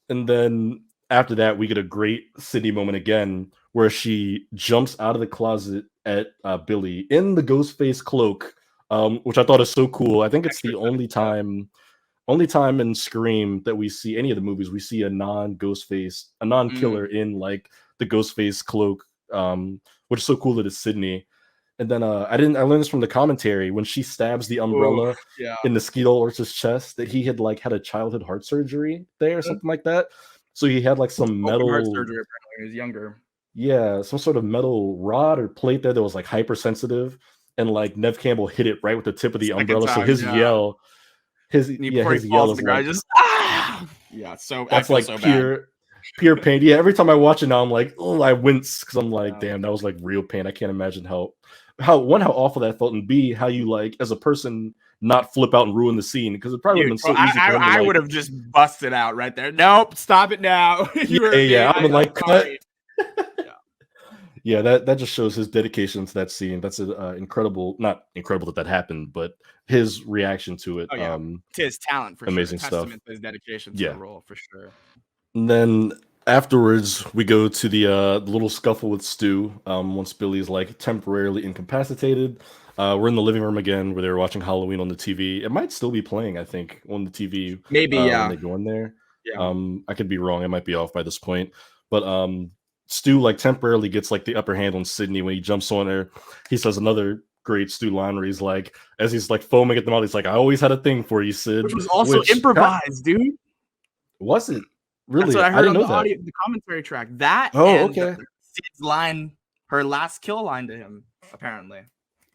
And then after that, we get a great Sydney moment again, where she jumps out of the closet at Billy in the Ghostface cloak, which I thought is so cool. I think it's the only time in Scream that we see any of the movies, we see a non-killer in like the Ghostface cloak, which is so cool that it's Sydney. And then I learned this from the commentary when she stabs the umbrella in the Skeetal Orch's chest, that he had like had a childhood heart surgery there or something like that. So he had like some metal heart surgery apparently when he was younger. Yeah, some sort of metal rod or plate there that was like hypersensitive, and like Nev Campbell hit it right with the tip of the umbrella. So his yell. His yell is like, so that's like so pure pain. Yeah, every time I watch it now, I'm like, oh, I wince because I'm like, damn, that was like real pain. I can't imagine how awful that felt, and B, how you like as a person not flip out and ruin the scene, because it probably would have been so easy. I would have just busted out right there. Nope, stop it now. I'm like, cut. Yeah, that just shows his dedication to that scene. That's incredible. Not incredible that happened, but his reaction to it. Oh yeah, to his talent for sure. A Amazing stuff. testament to his dedication to the Yeah. role for sure. And then afterwards, we go to the little scuffle with Stu. Once Billy's like temporarily incapacitated, we're in the living room again where they're watching Halloween on the TV. It might still be playing, I think, on the TV. Maybe, yeah. When they go in there. Yeah. I could be wrong. I might be off by this point, but Stu like temporarily gets like the upper hand on Sydney when he jumps on her. He says another great Stu line where he's like, as he's like foaming at the mouth, he's like, "I always had a thing for you, Sid." Which was also improvised, dude. Was it? Really? That's what I heard didn't on know the that. audio, the commentary track. That okay. Sid's line, her last kill line to him, apparently.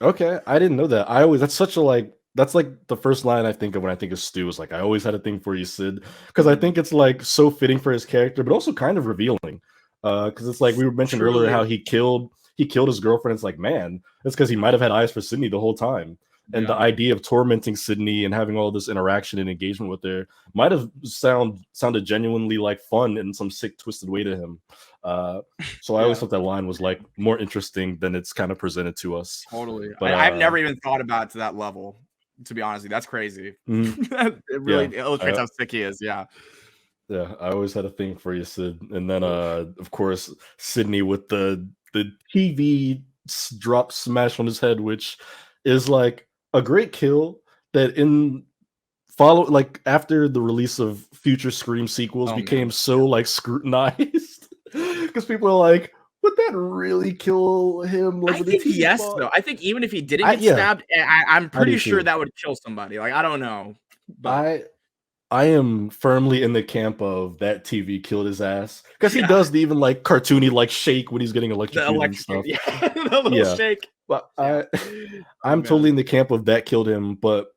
Okay, I didn't know that. That's such a that's like the first line I think of when I think of Stu is like, "I always had a thing for you, Sid," because I think it's like so fitting for his character, but also kind of revealing. Because it's like we mentioned earlier how he killed his girlfriend. It's like, man, that's because he might have had eyes for Sydney the whole time. And the idea of tormenting Sydney and having all this interaction and engagement with her might have sounded genuinely like fun in some sick, twisted way to him. So I always thought that line was like more interesting than it's kind of presented to us. Totally. But I've never even thought about it to that level, to be honest with you. That's crazy. It really illustrates how sick he is. Yeah. Yeah, I always had a thing for you, Sid. And then, of course, Sydney with the TV drop smash on his head, which is like a great kill that after the release of future Scream sequels became so like scrutinized because people are like, would that really kill him? Like, I think yes, though. I think even if he didn't get stabbed, I'm pretty sure that would kill somebody. Like, I don't know. But I am firmly in the camp of that TV killed his ass because he does the even like cartoony like shake when he's getting electrocuted and stuff. Yeah, the little shake. But I'm totally in the camp of that killed him. But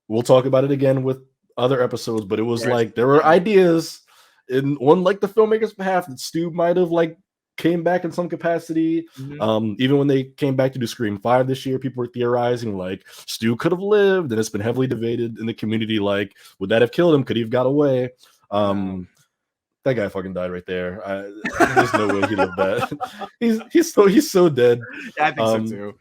we'll talk about it again with other episodes. But it was like there were ideas on like the filmmaker's behalf that Stu might have like came back in some capacity. Even when they came back to do Scream 5 this year, people were theorizing like Stu could have lived, and it's been heavily debated in the community. Like, would that have killed him? Could he have got away? That guy fucking died right there. There's no way he lived that. He's so dead. Yeah, I think so too.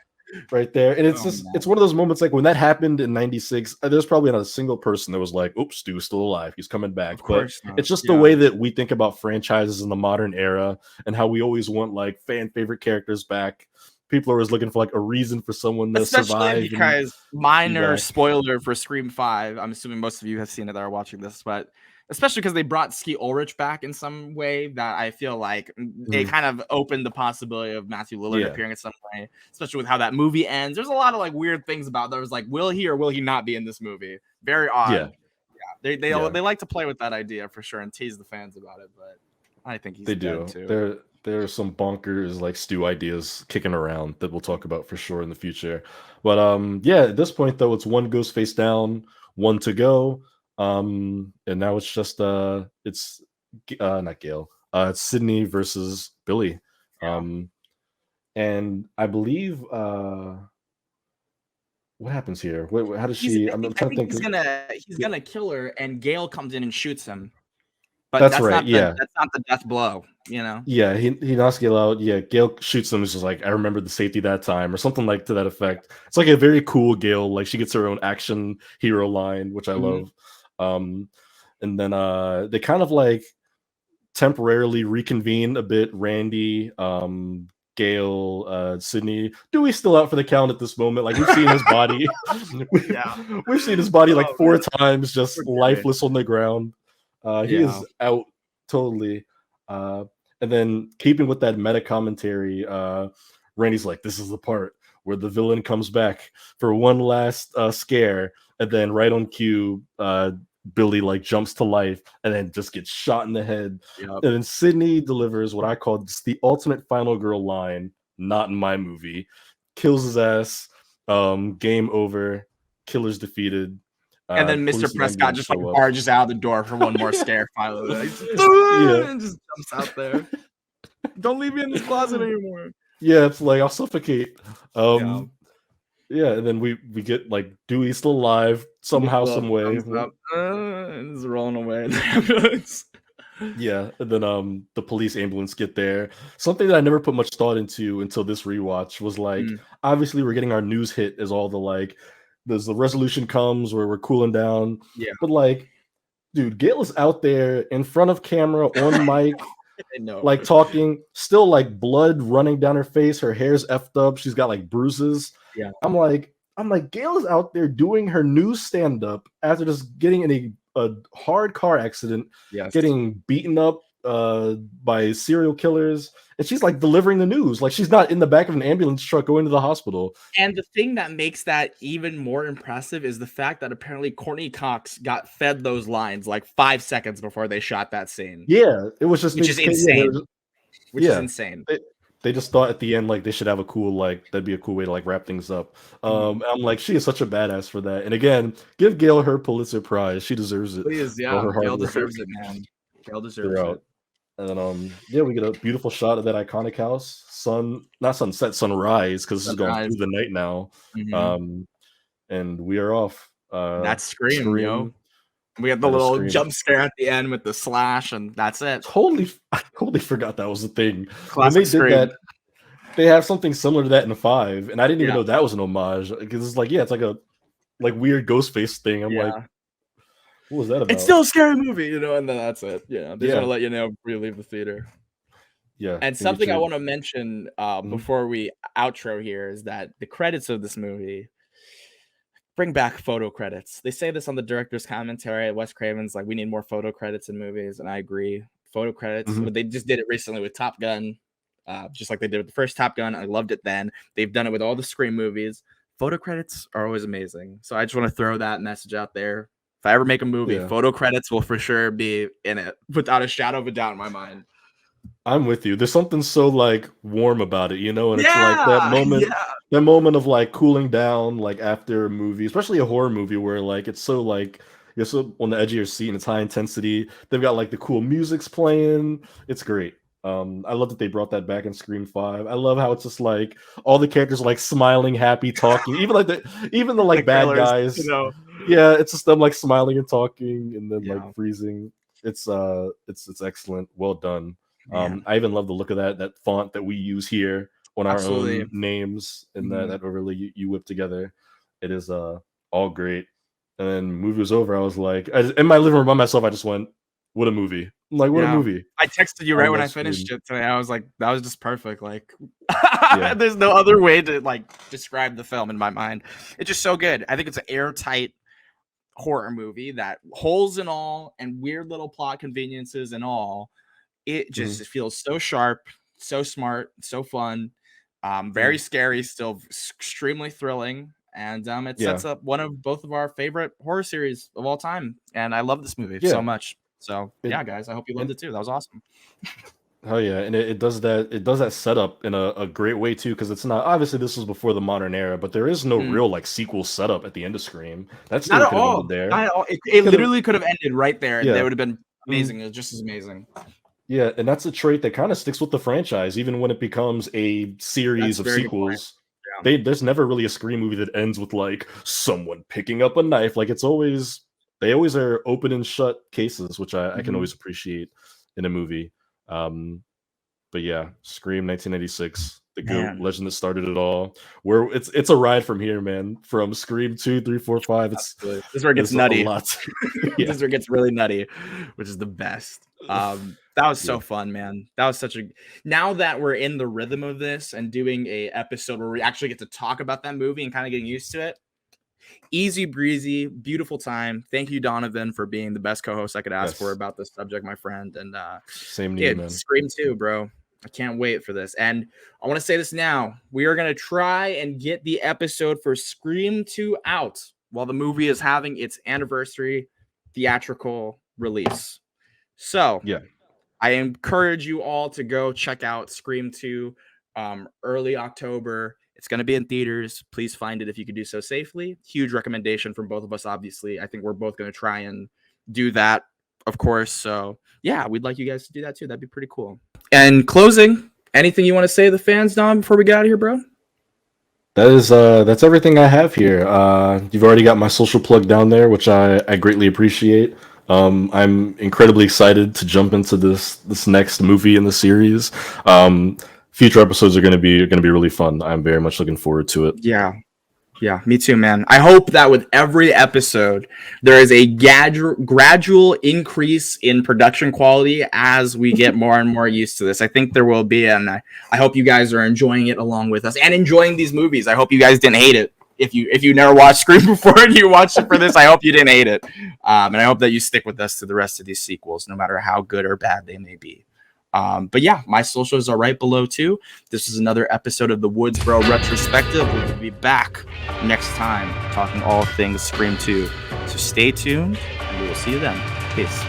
Right there. And it's it's one of those moments like when that happened in 96, there's probably not a single person that was like, oops, Stu's still alive. He's coming back. But it's just the way that we think about franchises in the modern era and how we always want like fan favorite characters back. People are always looking for like a reason for someone to survive. Because minor spoiler for Scream 5. I'm assuming most of you have seen it that are watching this, but especially because they brought Skeet Ulrich back in some way that I feel like they kind of opened the possibility of Matthew Lillard appearing in some way, especially with how that movie ends. There's a lot of like weird things about that. It was like, will he or will he not be in this movie? Very odd. They like to play with that idea for sure and tease the fans about it, but I think he's dead too. There are some bonkers like Stu ideas kicking around that we'll talk about for sure in the future. But at this point though, it's one Ghostface down, one to go. And now it's just it's not Gail. It's Sydney versus Billy. And I believe what happens here? How does she? I'm trying to think. He's gonna kill her, and Gail comes in and shoots him. But that's right. That's not the death blow, you know. Yeah, he knocks Gail out. Yeah, Gail shoots him. It's just like I remember the safety that time, or something like to that effect. It's like a very cool Gail. Like she gets her own action hero line, which I love. And then they kind of like temporarily reconvene a bit. Randy, Gail, Sydney, Dewey's still out for the count at this moment. Like we've seen his body. We've seen his body like 4 times, just lifeless on the ground. He is out totally. And then keeping with that meta commentary, Randy's like, this is the part where the villain comes back for one last scare, and then right on cue, Billy like jumps to life and then just gets shot in the head. And then Sydney delivers what I call just the ultimate final girl line, not in my movie. Kills his ass. Game over. Killer's defeated. And then Mr. Prescott just like barges out the door for one more scare finally. And just jumps out there. Don't leave me in this closet anymore. Yeah, it's like I'll suffocate. And then we get like Dewey still alive somehow, some way. And is rolling away in the ambulance. Yeah, and then the police ambulance get there. Something that I never put much thought into until this rewatch was like, Mm, obviously we're getting our news hit as all the like, there's the resolution comes where we're cooling down, yeah, but like, dude, Gail is out there in front of camera on mic, I know. like talking, still like blood running down her face, her hair's effed up, she's got like bruises. Yeah. I'm like, Gail is out there doing her news stand-up after just getting in a hard car accident, Yes. getting beaten up by serial killers, and she's like delivering the news. Like she's not in the back of an ambulance truck going to the hospital. And the thing that makes that even more impressive is the fact that apparently Courtney Cox got fed those lines like 5 seconds before they shot that scene. Yeah, it was just Which is insane. Which is yeah, insane. they just thought at the end like they should have a cool like that'd be a cool way to like wrap things up. I'm like she is such a badass for that. And again, give Gail her Pulitzer Prize. She deserves it. Please, yeah. Gail deserves it, man. Gail deserves it. And yeah, we get a beautiful shot of that iconic house. Not sunset, sunrise, because this is going through the night now. Mm-hmm. And we are off. That's Scream, yo. We got the little jump scare at the end with the slash, and that's it. I totally forgot that was the thing. Classic when they Scream. did that, they have something similar to that in 5, and I didn't even know that was an homage. Because it's like, yeah, it's like a weird Ghostface thing. I'm like, what was that about? It's still a scary movie, you know, and then that's it. Yeah, they just want to let you know before you leave the theater. Yeah. And something I want to mention before we outro here is that the credits of this movie bring back photo credits. They say this on the director's commentary. Wes Craven's like, we need more photo credits in movies, and I agree. Photo credits. But they just did it recently with Top Gun, just like they did with the first Top Gun. I loved it then. They've done it with all the Scream movies. Photo credits are always amazing. So I just want to throw that message out there. If I ever make a movie, photo credits will for sure be in it, without a shadow of a doubt in my mind. I'm with you. There's something so like warm about it, you know, and it's like that moment of like cooling down, like after a movie, especially a horror movie where like it's so like you're so on the edge of your seat and it's high intensity. They've got like the cool music's playing. It's great. I love that they brought that back in Scream 5. I love how it's just like all the characters are, like smiling, happy, talking, even the like bad guys. You know? Yeah, it's just them like smiling and talking and then like freezing. It's excellent. Well done. I even love the look of that font that we use here on our own names and that overlay you whip together. It is all great. And then movie was over. I was like, in my living room by myself, I just went, what a movie. I'm like, what a movie. I texted you right when I finished it today. I was like, that was just perfect. Like, there's no other way to like describe the film in my mind. It's just so good. I think it's an airtight horror movie that, holes and all and weird little plot conveniences and all, it just feels so sharp, so smart, so fun, very scary, still extremely thrilling. And it sets up both of our favorite horror series of all time. And I love this movie so much. So guys, I hope you loved it too. That was awesome. Oh yeah, and it does that setup in a great way too, because it's not, obviously this was before the modern era, but there is no real like sequel setup at the end of Scream. That's not at all. There, not at all. It literally could have ended right there, and it would have been amazing. It was just as amazing. Yeah, and that's a trait that kind of sticks with the franchise, even when it becomes a series of sequels. There's never really a Scream movie that ends with like someone picking up a knife. Like they always are open and shut cases, which I can always appreciate in a movie. But yeah, Scream 1996, the GOAT, legend that started it all. Where it's a ride from here, man. From Scream 2, 3, 4, 5. This is where it gets nutty. This is where it gets really nutty, which is the best. That was so fun, man. That was such a. Now that we're in the rhythm of this and doing a episode where we actually get to talk about that movie and kind of getting used to it, easy breezy, beautiful time. Thank you, Donovan, for being the best co-host I could ask for about this subject, my friend. And same to you, man. Scream 2, bro. I can't wait for this. And I want to say this now. We are going to try and get the episode for Scream 2 out while the movie is having its anniversary theatrical release. So I encourage you all to go check out Scream 2 early October. It's going to be in theaters. Please find it if you could do so safely. Huge recommendation from both of us, obviously. I think we're both going to try and do that, of course. So, yeah, we'd like you guys to do that too. That'd be pretty cool. And closing, anything you want to say to the fans, Dom, before we get out of here, bro? That's everything I have here. You've already got my social plug down there, which I greatly appreciate. I'm incredibly excited to jump into this next movie in the series. Future episodes are going to be really fun. I'm very much looking forward to it. Yeah, me too, man. I hope that with every episode, there is a gradual increase in production quality as we get more and more used to this. I think there will be, and I hope you guys are enjoying it along with us and enjoying these movies. I hope you guys didn't hate it. If you never watched Scream before and you watched it for this, I hope you didn't hate it. And I hope that you stick with us to the rest of these sequels, no matter how good or bad they may be. But yeah, my socials are right below too. This is another episode of the Woodsboro Retrospective. We will be back next time talking all things Scream 2. So stay tuned and we will see you then. Peace.